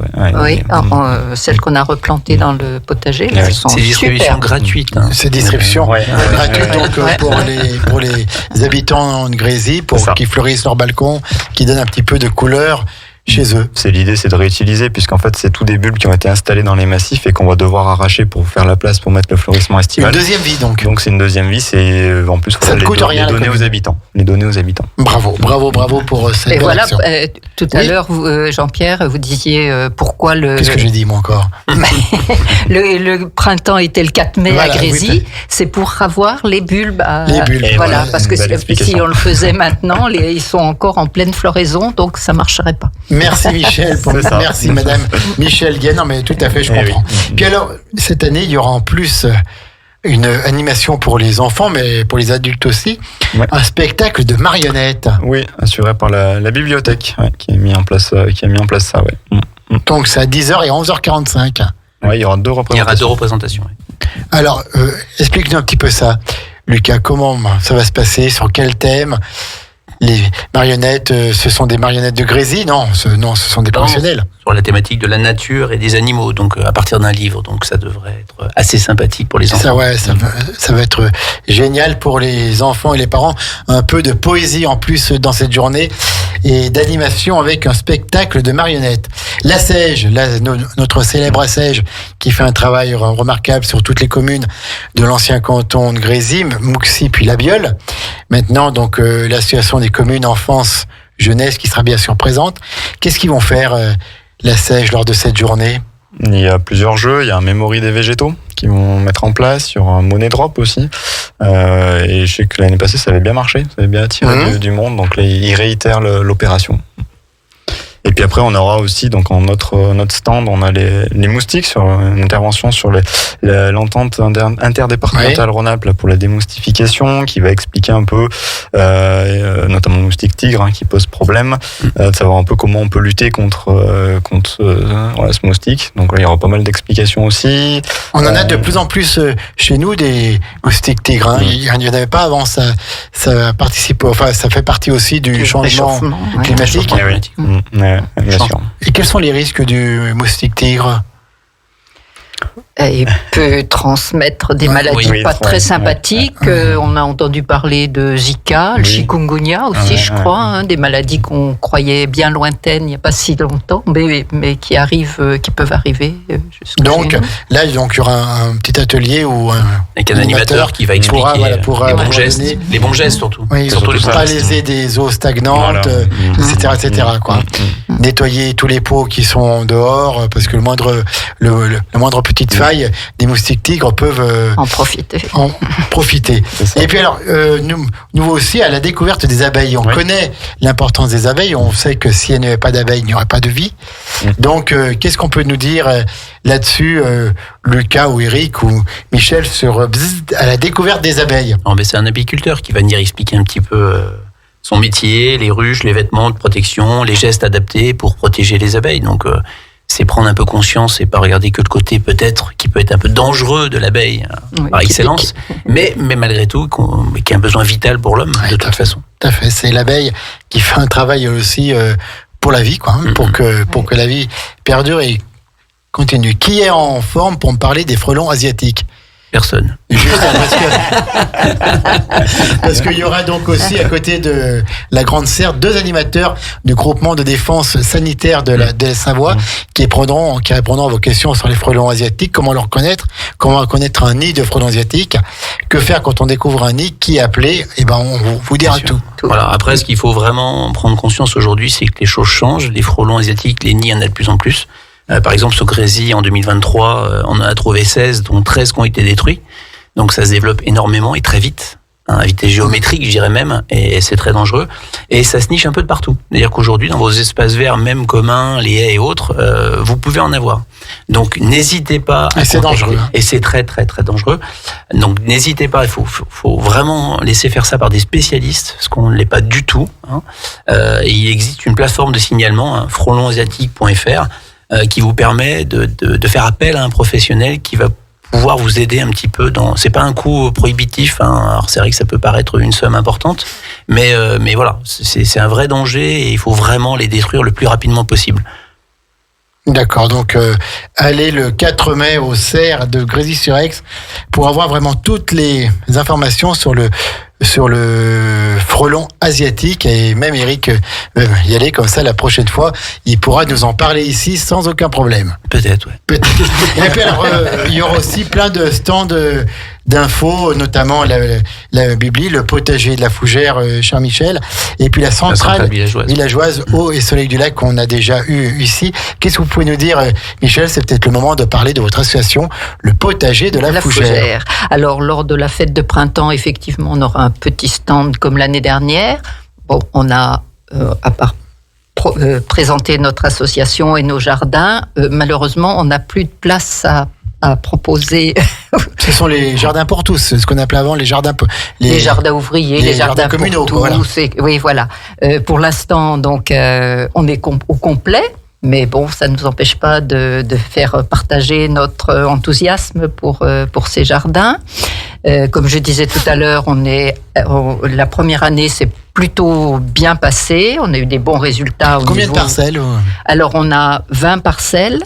Celles qu'on a replantées dans le potager, elles sont c'est distribution gratuite. C'est distribution gratuite, donc pour les habitants de Grésy, qui fleurissent leur balcon, qui donnent un petit peu de couleur chez eux. L'idée, c'est de réutiliser, puisqu'en fait, c'est tous des bulbes qui ont été installés dans les massifs et qu'on va devoir arracher pour faire la place pour mettre le fleurissement estival. Une deuxième vie, donc. Donc c'est une deuxième vie, c'est en plus Ça ne coûte rien, les donner aux habitants. Les donner aux habitants. Bravo pour cette Et belle voilà, action. tout à l'heure, Jean-Pierre, vous disiez pourquoi Qu'est-ce que j'ai dit, moi, encore? le printemps était le 4 mai Voilà, à Grésy. oui, c'est pour avoir les bulbes. Les bulbes. Voilà, Voilà, parce que une belle si explication. on le faisait maintenant, ils sont encore en pleine floraison, donc ça marcherait pas. Merci Michel, C'est ça. merci Madame Michel Guin. Non mais tout à fait, je Eh comprends. oui. Puis alors, cette année, il y aura en plus une animation pour les enfants, mais pour les adultes aussi, Ouais. un spectacle de marionnettes. Oui, assuré par la bibliothèque, qui a mis en place ça. Ouais. Donc c'est à 10h et 11h45. Ouais, il y aura 2 Il y aura représentations. 2 représentations. Oui. Alors, explique-nous un petit peu ça. Lucas, comment ça va se passer? Sur quel thème? Les marionnettes, ce sont des marionnettes de Grésy? Non, ce sont des professionnels. Sur la thématique de la nature et des animaux, donc à partir d'un livre. Donc ça devrait être assez sympathique pour les enfants. Ça, ouais, ça va être génial pour les enfants et les parents. Un peu de poésie en plus dans cette journée et d'animation avec un spectacle de marionnettes. La Sège, notre célèbre Sège, qui fait un travail remarquable sur toutes les communes de l'ancien canton de Grésy, Mouxy puis La Biole. Maintenant, donc, l'association des communes enfance jeunesse qui sera bien sûr présente. Qu'est-ce qu'ils vont faire, la Sège, lors de cette journée? Il y a plusieurs jeux. Il y a un memory des végétaux qu'ils vont mettre en place. Il y aura un money drop aussi. Et je sais que l'année passée, ça avait bien marché. Ça avait bien attiré du monde. Donc là, ils réitèrent l'opération. Et puis après, on aura aussi, donc en notre stand, on a les moustiques, sur une intervention sur l'entente interdépartementale Rhône-Alpes là, pour la démoustification, qui va expliquer un peu, notamment le moustique tigre, qui pose problème, de savoir un peu comment on peut lutter contre ce moustique. Donc là, il y aura pas mal d'explications aussi. On en a de plus en plus chez nous des moustiques tigres. Il n'y en avait pas avant. Ça participe, enfin, ça fait partie aussi du changement réchauffement, ouais. climatique. Ouais, bien sûr. Et quels sont les risques du moustique tigre? Il peut transmettre des maladies oui, pas très sympathiques. On a entendu parler de Zika, le chikungunya aussi, je crois, des maladies qu'on croyait bien lointaines il n'y a pas si longtemps, mais qui peuvent arriver. Donc là, il y aura un petit atelier ou avec un animateur qui va expliquer pourra les bons gestes, surtout. Oui, surtout ne pas léser des eaux stagnantes, etc. Quoi. Nettoyer tous les pots qui sont dehors, parce que le moindre petite faille, des moustiques tigres peuvent en profiter. Et puis alors, nous aussi à la découverte des abeilles. On connaît l'importance des abeilles. On sait que s'il n'y avait pas d'abeilles, il n'y aurait pas de vie. Donc, qu'est-ce qu'on peut nous dire là-dessus, Lucas ou Eric ou Michel, sur à la découverte des abeilles? C'est un apiculteur qui va venir expliquer un petit peu son métier, les ruches, les vêtements de protection, les gestes adaptés pour protéger les abeilles. Donc, c'est prendre un peu conscience et pas regarder que le côté peut-être qui peut être un peu dangereux de l'abeille par excellence, mais malgré tout qui a un besoin vital pour l'homme de toute façon. Tout à fait, c'est l'abeille qui fait un travail aussi pour la vie, quoi, pour que la vie perdure et continue. Qui est en forme pour me parler des frelons asiatiques? Personne. Parce qu'il y aura donc aussi à côté de la Grande Serre 2 animateurs du groupement de défense sanitaire de la Savoie qui répondront à vos questions sur les frelons asiatiques, comment le reconnaître, comment reconnaître un nid de frelons asiatiques, que faire quand on découvre un nid, qui appeler, et on vous dira tout. Voilà. Après, ce qu'il faut vraiment prendre conscience aujourd'hui, c'est que les choses changent. Les frelons asiatiques, les nids, il y en a de plus en plus. Par exemple, sur Grésy, en 2023, on en a trouvé 16, dont 13 qui ont été détruits. Donc ça se développe énormément et très vite, à vitesse géométrique, je dirais même, et c'est très dangereux. Et ça se niche un peu de partout. C'est-à-dire qu'aujourd'hui, dans vos espaces verts, même communs, les haies et autres, vous pouvez en avoir. Donc n'hésitez pas. Et c'est dangereux. Et c'est très, très, très dangereux. Donc n'hésitez pas, il faut vraiment laisser faire ça par des spécialistes, parce qu'on ne l'est pas du tout. Et il existe une plateforme de signalement, frelonsasiatiques.fr, qui vous permet de faire appel à un professionnel qui va pouvoir vous aider un petit peu dans. C'est pas un coût prohibitif, alors c'est vrai que ça peut paraître une somme importante, mais voilà, c'est un vrai danger et il faut vraiment les détruire le plus rapidement possible. D'accord, donc allez le 4 mai au cerf de Grésy-sur-Aix pour avoir vraiment toutes les informations sur le frelon asiatique, et même Eric y aller comme ça la prochaine fois, il pourra nous en parler ici sans aucun problème. Peut-être, ouais. Peut-être. Et puis alors, il y aura aussi plein de stands d'infos, notamment la Bibli, le potager de la Fougère, cher Michel, et puis la centrale villageoise Eau et Soleil du Lac qu'on a déjà eu ici. Qu'est-ce que vous pouvez nous dire, Michel? C'est peut-être le moment de parler de votre association, le potager de la Fougère. Alors, lors de la fête de printemps, effectivement, on aura un petit stand comme l'année dernière. Bon, on a, à part présenter notre association et nos jardins, malheureusement, on n'a plus de place à proposer. Ce sont les jardins pour tous, ce qu'on appelait avant les jardins ouvriers, les jardins communaux, pour tous. Voilà. Oui, voilà. Pour l'instant, donc, on est au complet. Mais bon, ça ne nous empêche pas de faire partager notre enthousiasme pour ces jardins. Comme je disais tout à l'heure, la première année s'est plutôt bien passée. On a eu des bons résultats. Combien de parcelles? Alors, on a 20 parcelles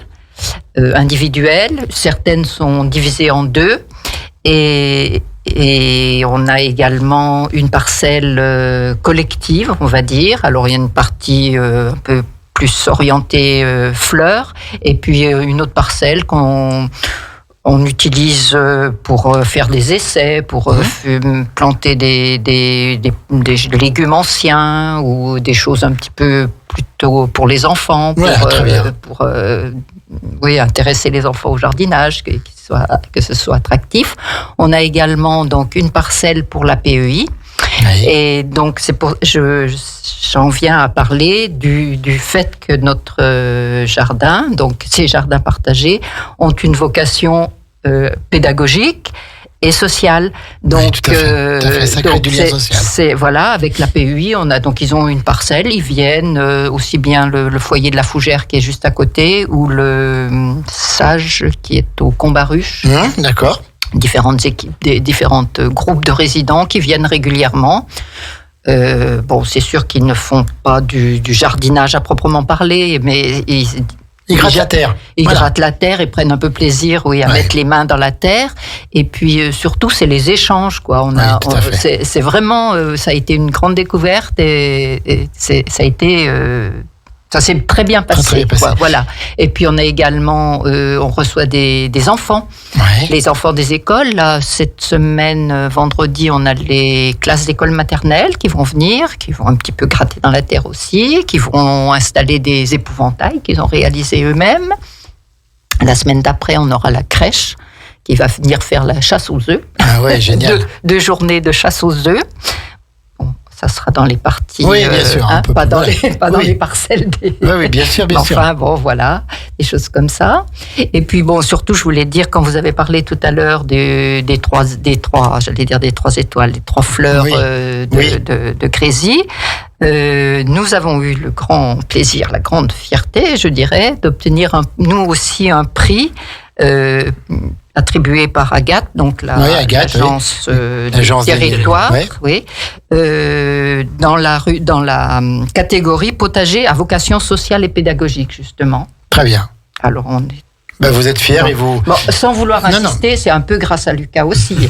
individuelles. Certaines sont divisées en 2. Et on a également une parcelle collective, on va dire. Alors, il y a une partie un peu plus orientée fleurs, et puis une autre parcelle qu'on utilise pour faire des essais, pour planter des légumes anciens ou des choses un petit peu plutôt pour les enfants, pour intéresser les enfants au jardinage, que ce soit attractif. On a également donc une parcelle pour la PEI. Oui. Et donc j'en viens à parler du fait que notre jardin, donc ces jardins partagés, ont une vocation pédagogique et sociale. Donc, oui, tout à fait. Ça crée du lien social. Voilà, avec la PUI, ils ont une parcelle, ils viennent aussi bien le foyer de la Fougère qui est juste à côté, ou le Sage qui est au Combaruche. D'accord. Différentes équipes, différentes groupes de résidents qui viennent régulièrement. C'est sûr qu'ils ne font pas du jardinage à proprement parler, mais ils grattent la terre. Ils grattent la terre et prennent un peu plaisir, à mettre les mains dans la terre. Et puis surtout, c'est les échanges, quoi. C'est vraiment, ça a été une grande découverte et ça a été. Ça s'est très bien passé. Très passé. Voilà. Et puis on a également, on reçoit des enfants, les enfants des écoles. Là, cette semaine, vendredi, on a les classes d'école maternelle qui vont venir, qui vont un petit peu gratter dans la terre aussi, qui vont installer des épouvantails qu'ils ont réalisés eux-mêmes. La semaine d'après, on aura la crèche qui va venir faire la chasse aux œufs. Ah ouais, génial. 2 journées de chasse aux œufs. Ça sera dans les parties, oui, bien sûr, pas dans les parcelles des... Oui, bien sûr, bien sûr. Enfin, bon, voilà, des choses comme ça. Et puis, surtout, je voulais dire, quand vous avez parlé tout à l'heure des trois étoiles, des 3 fleurs de Grésy, nous avons eu le grand plaisir, la grande fierté, je dirais, d'obtenir nous aussi un prix attribué par Agathe, donc l'agence du territoire, dans la catégorie potager à vocation sociale et pédagogique, justement. Très bien. Alors on est... vous êtes fiers et vous... sans vouloir insister, c'est un peu grâce à Lucas aussi.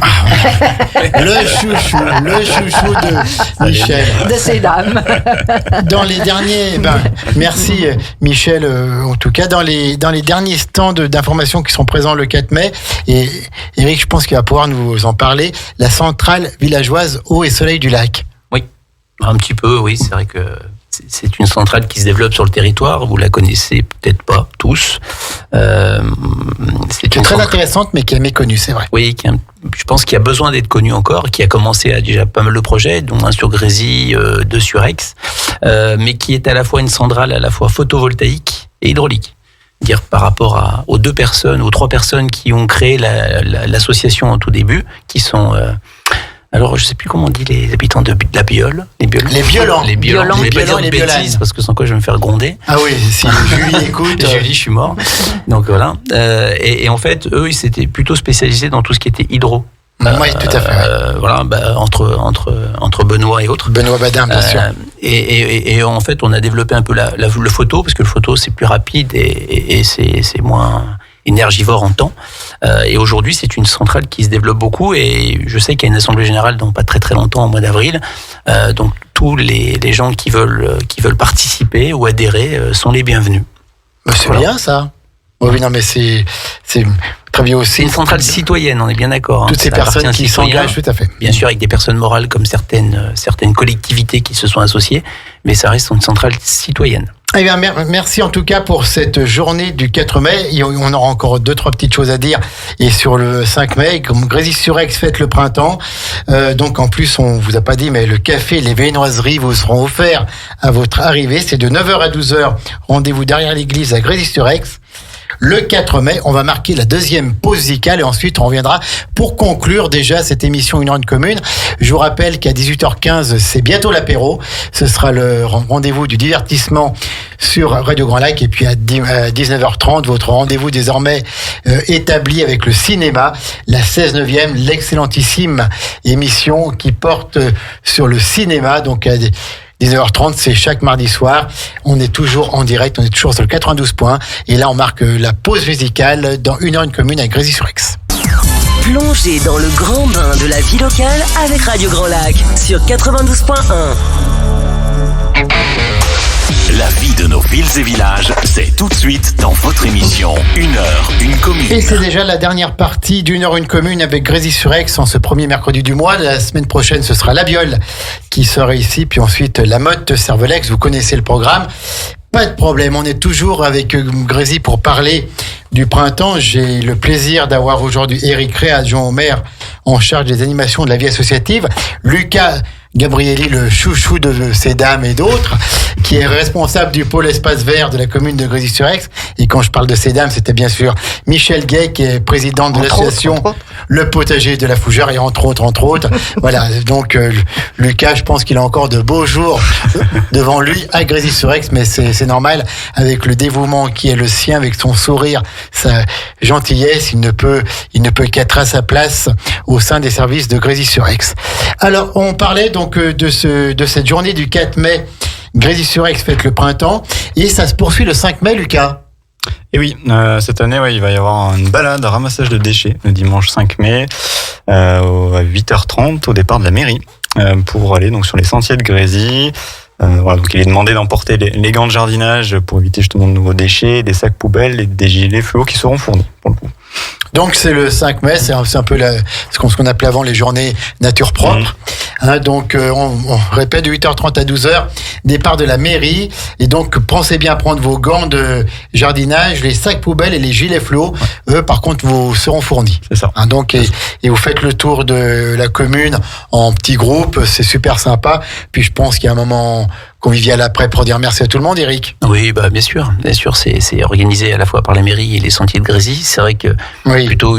Le chouchou de Michel. De ces dames. Dans les derniers... merci Michel, en tout cas, dans les derniers stands d'information qui sont présents le 4 mai, et Eric, je pense qu'il va pouvoir nous en parler, la centrale villageoise Eau et Soleil du Lac. Oui, un petit peu, oui, c'est vrai que... C'est une centrale qui se développe sur le territoire. Vous la connaissez peut-être pas tous. C'est très intéressante, mais qui est méconnue, c'est vrai. Oui, je pense qu'il y a besoin d'être connue encore, qui a commencé à déjà pas mal de projets, dont un sur Grésy, 2 sur Aix, mais qui est à la fois une centrale à la fois photovoltaïque et hydraulique. Dire par rapport aux 2 personnes, aux 3 personnes qui ont créé l'association en tout début, qui sont... alors, je ne sais plus comment on dit les habitants de la Biole. Les Violents. Les Violents. Je ne vais pas dire de bêtises, parce que sans quoi je vais me faire gronder. Ah oui, si Julie écoute. Julie, je suis mort. Donc voilà. Et en fait, eux, ils s'étaient plutôt spécialisés dans tout ce qui était hydro. Oui, tout à fait. Voilà, entre Benoît et autres. Benoît Badin, bien sûr. Et en fait, on a développé un peu le photo, parce que le photo, c'est plus rapide et c'est moins énergivore en temps. Et aujourd'hui, c'est une centrale qui se développe beaucoup, et je sais qu'il y a une assemblée générale dans pas très très longtemps, au mois d'avril. Donc tous les gens qui veulent participer ou adhérer sont les bienvenus. C'est bien ça. Oui, non, mais c'est très bien aussi. C'est une centrale citoyenne, on est bien d'accord. Toutes ces personnes qui s'engagent, tout à fait. Bien sûr, avec des personnes morales comme certaines collectivités qui se sont associées, mais ça reste une centrale citoyenne. Eh bien, merci en tout cas pour cette journée du 4 mai. On aura encore 2-3 petites choses à dire. Et sur le 5 mai, comme Grésy-sur-Aix fête le printemps. Donc en plus, on vous a pas dit, mais le café, les viennoiseries vous seront offerts à votre arrivée. C'est de 9h à 12h. Rendez-vous derrière l'église à Grésy-sur-Aix. Le 4 mai, on va marquer la deuxième pause musicale et ensuite on reviendra pour conclure déjà cette émission Une heure une commune. Je vous rappelle qu'à 18h15, c'est bientôt l'apéro. Ce sera le rendez-vous du divertissement sur Radio Grand Lac. Et puis à 19h30, votre rendez-vous désormais établi avec le cinéma, la 16e, l'excellentissime émission qui porte sur le cinéma. Donc à 19h30, c'est chaque mardi soir. On est toujours en direct, on est toujours sur le 92 points. Et là, on marque la pause musicale dans Une heure une commune à Grésy-sur-Aix. Plongez dans le grand bain de la vie locale avec Radio Grand Lac sur 92.1. La vie de nos villes et villages, c'est tout de suite dans votre émission Une heure, une commune. Et c'est déjà la dernière partie d'Une heure, une commune avec Grésy-sur-Aix en ce premier mercredi du mois. La semaine prochaine, ce sera la Biole qui sera ici, puis ensuite la Motte Cervelex. Vous connaissez le programme. Pas de problème, on est toujours avec Grésy pour parler du printemps. J'ai le plaisir d'avoir aujourd'hui Éric Rey, adjoint au maire en charge des animations de la vie associative, Lucas Gabrielli, le chouchou de ces dames et d'autres, qui est responsable du pôle espace vert de la commune de Grésy-sur-Aix. Et quand je parle de ces dames, c'était bien sûr Michel Gay, qui est présidente de l'association Le Potager de la Fougère, et entre autres. Voilà, donc Lucas, je pense qu'il a encore de beaux jours devant lui à Grésy-sur-Aix, mais c'est normal, avec le dévouement qui est le sien, avec son sourire, sa gentillesse, il ne peut qu'être à sa place au sein des services de Grésy-sur-Aix. Alors, on parlait donc de cette journée du 4 mai, Grésy-sur-Aix fête le printemps, et ça se poursuit le 5 mai, Lucas. Et oui, cette année, il va y avoir une balade à ramassage de déchets le dimanche 5 mai à 8h30 au départ de la mairie pour aller donc sur les sentiers de Grésy. Voilà, donc il est demandé d'emporter les gants de jardinage pour éviter justement de nouveaux déchets, des sacs poubelles et des gilets fluo qui seront fournis pour le coup. Donc c'est le 5 mai, c'est un peu ce qu'on appelait avant les journées nature propre. Donc on répète de 8h30 à 12h, départ de la mairie. Et donc pensez bien à prendre vos gants de jardinage, les sacs poubelles et les gilets fluo. Eux par contre vous seront fournis. C'est ça. Donc et vous faites le tour de la commune en petits groupes, c'est super sympa. Puis je pense qu'il y a un moment convivial après pour dire merci à tout le monde, Eric. Oui, bien sûr, c'est organisé à la fois par la mairie et les sentiers de Grésy. C'est vrai que plutôt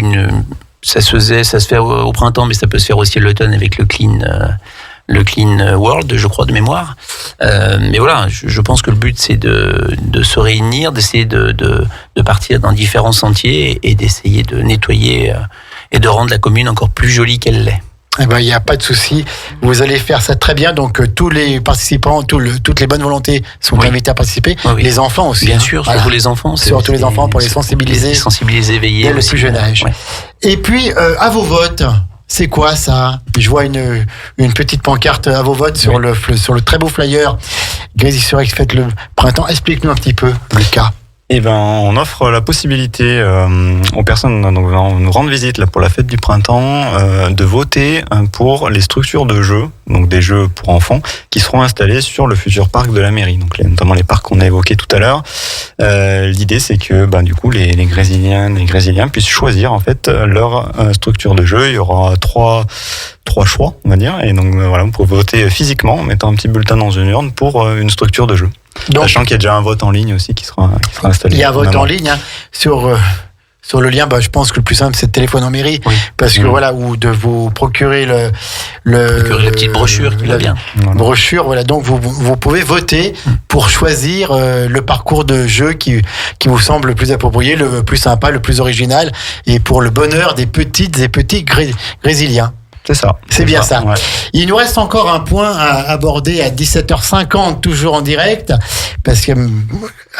ça se fait au printemps, mais ça peut se faire aussi à l'automne avec le Clean World, je crois, de mémoire. Mais voilà, je pense que le but, c'est de se réunir, d'essayer de partir dans différents sentiers et d'essayer de nettoyer et de rendre la commune encore plus jolie qu'elle l'est. Eh ben, il n'y a pas de souci. Vous allez faire ça très bien. Donc, tous les participants, toutes les bonnes volontés sont invités à participer. Oui. Les enfants aussi. Bien sûr, surtout les enfants. Surtout les enfants pour les sensibiliser. Veiller. Dès le plus jeune âge. Ouais. Et puis, à vos votes. C'est quoi ça? Je vois une petite pancarte à vos votes sur le très beau flyer. Grésy-sur-Aix fête le printemps. Explique-nous un petit peu, Lucas. Eh ben, on offre la possibilité aux personnes donc, nous rendre visite là, pour la fête du printemps de voter pour les structures de jeux, donc des jeux pour enfants, qui seront installés sur le futur parc de la mairie, donc notamment les parcs qu'on a évoqués tout à l'heure. L'idée, c'est que du coup, les Grésyliens puissent choisir en fait leur structure de jeu. Il y aura trois choix, on va dire, et donc voilà, vous pouvez voter physiquement en mettant un petit bulletin dans une urne pour une structure de jeu. Donc, sachant qu'il y a déjà un vote en ligne aussi qui sera installé. Il y a un vote en ligne sur sur le lien. Je pense que le plus simple, c'est de téléphoner en mairie, parce que voilà, ou de vous procurer la petite brochure qui va bien. Brochure, voilà. Donc vous pouvez voter pour choisir le parcours de jeu qui vous semble le plus approprié, le plus sympa, le plus original, et pour le bonheur des petites et petits grésiliens. C'est ça. C'est bien ça. Ouais. Il nous reste encore un point à aborder à 17h50, toujours en direct, parce que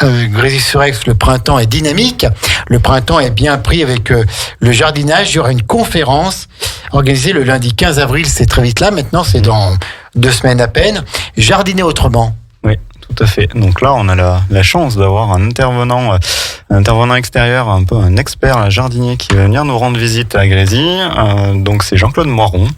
Grésy-sur-Aix, le printemps est dynamique. Le printemps est bien pris avec le jardinage. Il y aura une conférence organisée le lundi 15 avril. C'est très vite là. Maintenant, c'est dans 2 semaines à peine. Jardiner autrement. Oui, tout à fait. Donc là, on a la chance d'avoir un intervenant extérieur, un peu un expert, un jardinier qui va venir nous rendre visite à Grésy. Donc c'est Jean-Claude Moiron,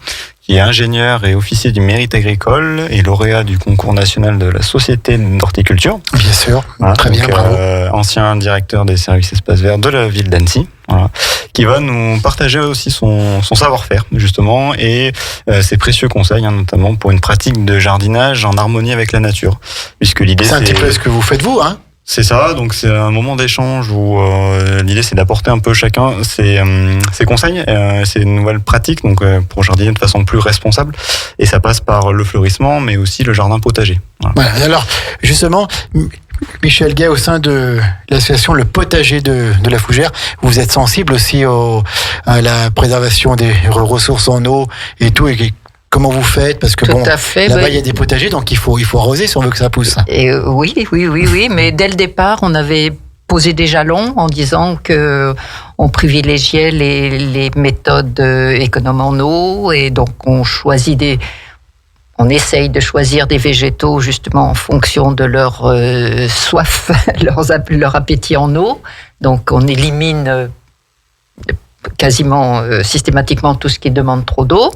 qui est ingénieur et officier du mérite agricole et lauréat du concours national de la Société d'horticulture. Bien sûr, voilà, très bien, bravo. Ancien directeur des services espaces verts de la ville d'Annecy, voilà, qui va nous partager aussi son savoir-faire, justement, et ses précieux conseils, notamment pour une pratique de jardinage en harmonie avec la nature. Puisque l'idée, c'est un petit peu ce que vous faites vous, hein? C'est ça, donc c'est un moment d'échange où l'idée c'est d'apporter un peu chacun ses conseils, ses nouvelles pratiques, donc pour jardiner de façon plus responsable. Et ça passe par le fleurissement, mais aussi le jardin potager. Voilà. Alors justement, Michel Gay, au sein de l'association Le Potager de la Fougère, vous êtes sensible aussi à la préservation des ressources en eau et tout. Comment vous faites? Parce que là-bas, il y a des potagers, donc il faut arroser si on veut que ça pousse. Et oui, mais dès le départ, on avait posé des jalons en disant que on privilégiait les méthodes économes en eau, et donc on on essaye de choisir des végétaux justement en fonction de leur soif, leur appétit en eau. Donc on élimine quasiment systématiquement tout ce qui demande trop d'eau.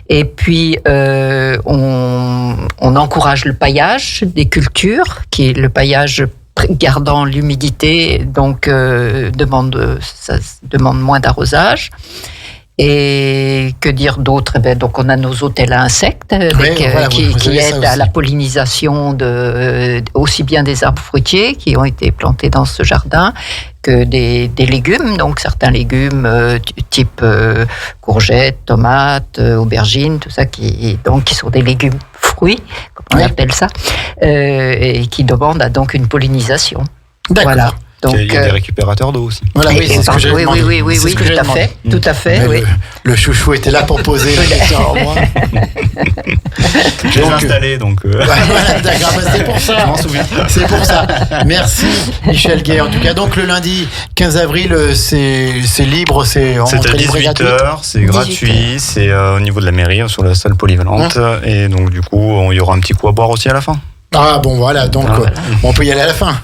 Et puis, on encourage le paillage des cultures, qui est le paillage gardant l'humidité, donc ça demande moins d'arrosage. Et que dire d'autre? Donc on a nos hôtels à insectes qui aident à la pollinisation aussi bien des arbres fruitiers qui ont été plantés dans ce jardin que des légumes, donc certains légumes type courgettes, tomates, aubergines, tout ça qui sont des légumes fruits, comme on appelle ça, et qui demandent donc une pollinisation. D'accord. Voilà. Donc, il y a des récupérateurs d'eau aussi. Voilà, oui, c'est ce que j'ai demandé. Oui, tout à fait. Oui. Le chouchou était là pour poser la question à moi. Je l'ai installé, donc. Voilà, d'accord, c'est pour ça. Je m'en souviens. C'est pour ça. Merci, Michel Gay. En tout cas, donc le lundi 15 avril, c'est libre, c'est à 18h, c'est gratuit, c'est au niveau de la mairie, sur la salle polyvalente. Et donc, du coup, il y aura un petit coup à boire aussi à la fin. Ah bon, voilà, donc on peut y aller à la fin.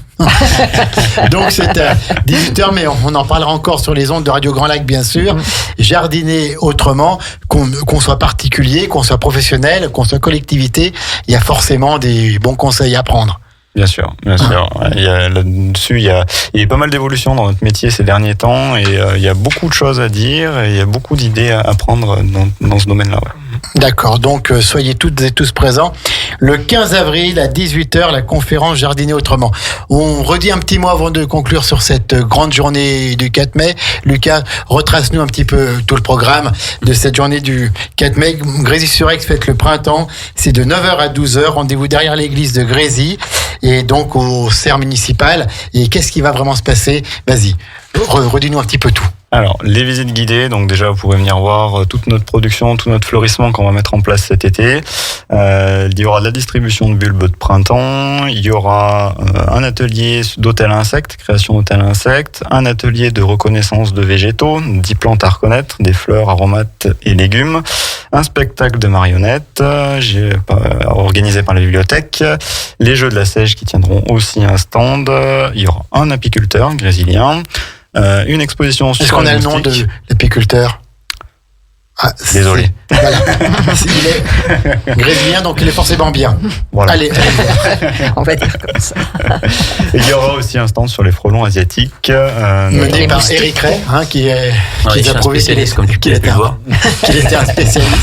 Donc c'est à 18h, mais on en parlera encore sur les ondes de Radio Grand Lac, bien sûr. Jardiner autrement, qu'on soit particulier, qu'on soit professionnel, qu'on soit collectivité, il y a forcément des bons conseils à prendre. Bien sûr. Là-dessus, il y a pas mal d'évolutions dans notre métier ces derniers temps, et il y a beaucoup de choses à dire, et il y a beaucoup d'idées à prendre dans ce domaine-là. Ouais. D'accord, donc soyez toutes et tous présents. Le 15 avril à 18h, la conférence Jardiner autrement. On redit un petit mot avant de conclure sur cette grande journée du 4 mai. Lucas, retrace-nous un petit peu tout le programme de cette journée du 4 mai. Grésy-sur-Aix fête le printemps. C'est de 9h à 12h. Rendez-vous derrière l'église de Grésy et donc au cerf municipal. Et qu'est-ce qui va vraiment se passer? Vas-y, redis-nous un petit peu tout. Alors, les visites guidées, donc déjà vous pourrez venir voir toute notre production, tout notre fleurissement qu'on va mettre en place cet été. Il y aura de la distribution de bulbes de printemps, il y aura un atelier d'hôtel à insectes, création d'hôtel à insectes, un atelier de reconnaissance de végétaux, 10 plantes à reconnaître, des fleurs, aromates et légumes, un spectacle de marionnettes organisé par la bibliothèque, les jeux de la Seiche qui tiendront aussi un stand, il y aura un apiculteur grésillien, une exposition sur. Est-ce qu'on a le nom de l'apiculteur? Désolé. Voilà. Il est grésillien, donc il est forcément bien. Voilà. Allez. On va dire comme ça. Et il y aura aussi un stand sur les frelons asiatiques. Mené par Eric Ray, qui est un spécialiste, comme tu peux le voir. Qu'il était un spécialiste.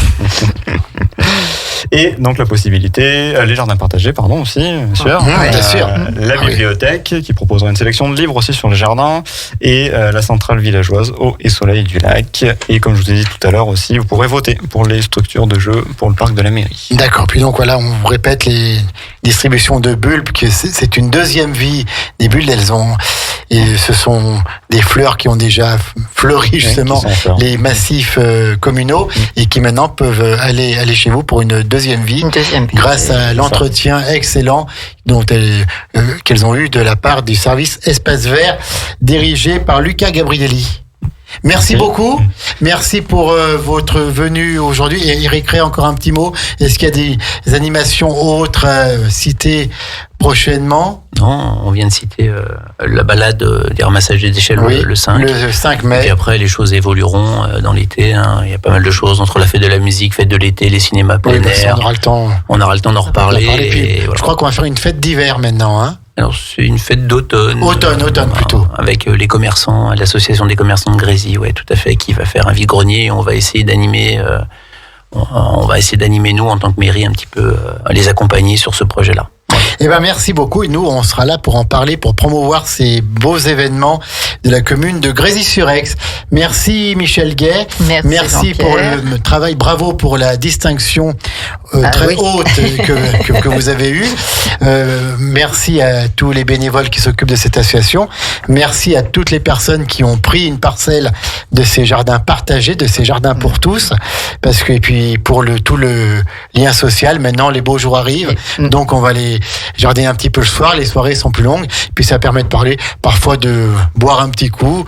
Et donc la possibilité, les jardins partagés, pardon, aussi, bien sûr. Bien sûr. La bibliothèque qui proposera une sélection de livres aussi sur le jardin et la centrale villageoise Eau et Soleil du Lac. Et comme je vous ai dit tout à l'heure aussi, vous pourrez voter pour les structures de jeu pour le parc de la mairie. D'accord. Puis donc voilà, on vous répète les distributions de bulbes, que c'est une deuxième vie des bulbes. Et ce sont des fleurs qui ont déjà fleuri justement les massifs communaux et qui maintenant peuvent aller chez vous pour une deuxième vie. Grâce à l'entretien excellent qu'elles ont eu de la part du service Espace Vert dirigé par Lucas Gabrielli. Merci beaucoup. Merci pour votre venue aujourd'hui. Et Eric Ray, encore un petit mot. Est-ce qu'il y a des animations autres à citer prochainement? Non, on vient de citer la balade des ramassages des déchets le 5. Le 5 mai. Et puis après, les choses évolueront dans l'été. Hein. Il y a pas mal de choses entre la fête de la musique, fête de l'été, les cinémas plein air. On aura le temps. On aura le temps d'en reparler. Et voilà. Je crois qu'on va faire une fête d'hiver maintenant. Hein. Alors, c'est une fête d'automne. Automne plutôt. Avec les commerçants, l'association des commerçants de Grésy, ouais, tout à fait, qui va faire un vide-grenier. Et on va essayer d'animer, nous, en tant que mairie, un petit peu, les accompagner sur ce projet-là. Eh ben, merci beaucoup. Et nous, on sera là pour en parler, pour promouvoir ces beaux événements de la commune de Grésy-sur-Aix. Merci Michel Gay. Merci pour le travail. Bravo pour la distinction très haute que vous avez eue. Merci à tous les bénévoles qui s'occupent de cette association. Merci à toutes les personnes qui ont pris une parcelle de ces jardins partagés, de ces jardins pour tous. Parce que, et puis, pour tout le lien social, maintenant, les beaux jours arrivent. Donc, on va les jardiner un petit peu le soir. Les soirées sont plus longues. Puis, ça permet de parler, parfois de boire un petit coup,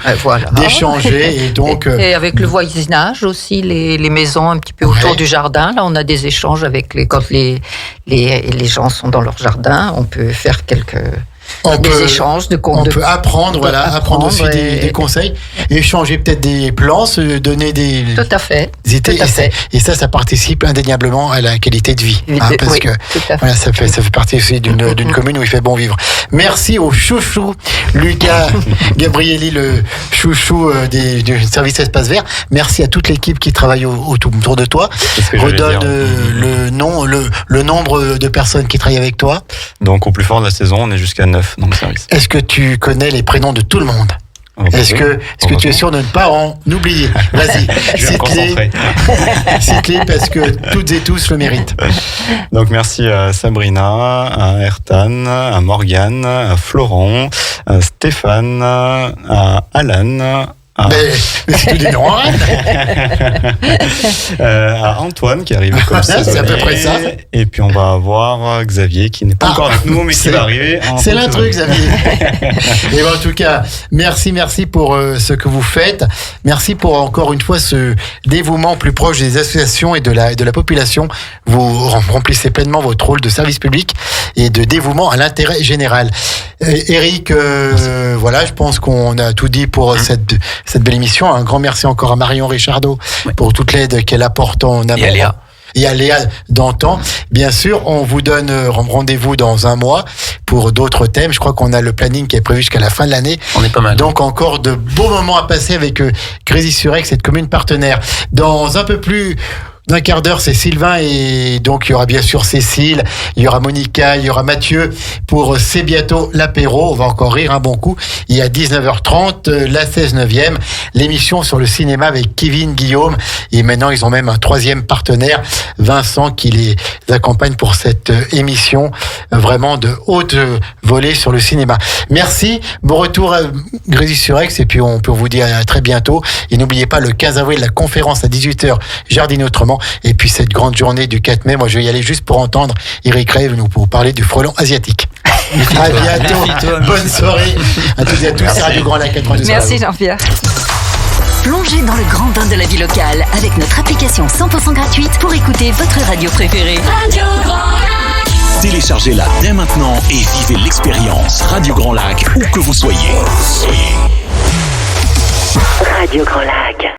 d'échanger. Et avec le voisinage aussi, les maisons un petit peu autour du jardin. Là, on a des échanges quand les gens sont dans leur jardin. On peut faire des échanges on peut apprendre aussi des conseils, échanger peut-être des plans, se donner des tout à fait idées, et ça participe indéniablement à la qualité de vie, parce que voilà, ça fait partie aussi d'une commune où il fait bon vivre. Merci au chouchou Lucas Gabrielli, le chouchou du service Espace Vert. Merci à toute l'équipe qui travaille autour de toi. Redonne le nombre de personnes qui travaillent avec toi. Donc au plus fort de la saison, on est jusqu'à 9 dans le service. Est-ce que tu connais les prénoms de tout le monde? Est-ce que tu es sûr de ne pas en oublier? Vas-y, cite-les parce que toutes et tous le méritent. Donc merci à Sabrina, à Ertan, à Morgane, à Florent, à Stéphane, à Alan. Mais c'est tout des noms, hein. À Antoine qui arrive comme ça. C'est à peu près ça. Et puis on va avoir Xavier qui n'est pas encore avec nous, mais qui va arriver. C'est l'intrus, Xavier. Et en tout cas, merci pour ce que vous faites. Merci pour encore une fois ce dévouement plus proche des associations et de la population. Vous remplissez pleinement votre rôle de service public et de dévouement à l'intérêt général. Eric, voilà, je pense qu'on a tout dit pour cette belle émission. Un grand merci encore à Marion Richardot pour toute l'aide qu'elle apporte en amont. Et à Léa d'antan. Bien sûr, on vous donne rendez-vous dans un mois pour d'autres thèmes. Je crois qu'on a le planning qui est prévu jusqu'à la fin de l'année. On est pas mal. Donc encore de beaux moments à passer avec Grésy-sur-Aix, cette commune partenaire. Dans un peu plus d'un quart d'heure, c'est Sylvain, et donc il y aura bien sûr Cécile, il y aura Monica, il y aura Mathieu pour C'est bientôt l'apéro. On va encore rire un bon coup. Il y a 19h30, la 16/9e, l'émission sur le cinéma avec Kevin Guillaume, et maintenant ils ont même un troisième partenaire, Vincent, qui les accompagne pour cette émission vraiment de haute volée sur le cinéma. Merci, bon retour à Grésy-sur-Aix, et puis on peut vous dire à très bientôt. Et n'oubliez pas le 15 avril, la conférence à 18h, Jardiner autrement. Et puis cette grande journée du 4 mai, moi je vais y aller juste pour entendre Eric Ray nous parler du frelon asiatique. À bientôt, bonne soirée à toutes et à tous. C'est Radio Grand Lac 92. Merci Jean-Pierre. Plongez dans le grand bain de la vie locale avec notre application 100% gratuite pour écouter votre radio préférée. Radio Grand Lac. Téléchargez-la dès maintenant et vivez l'expérience Radio Grand Lac où que vous soyez. Radio Grand Lac.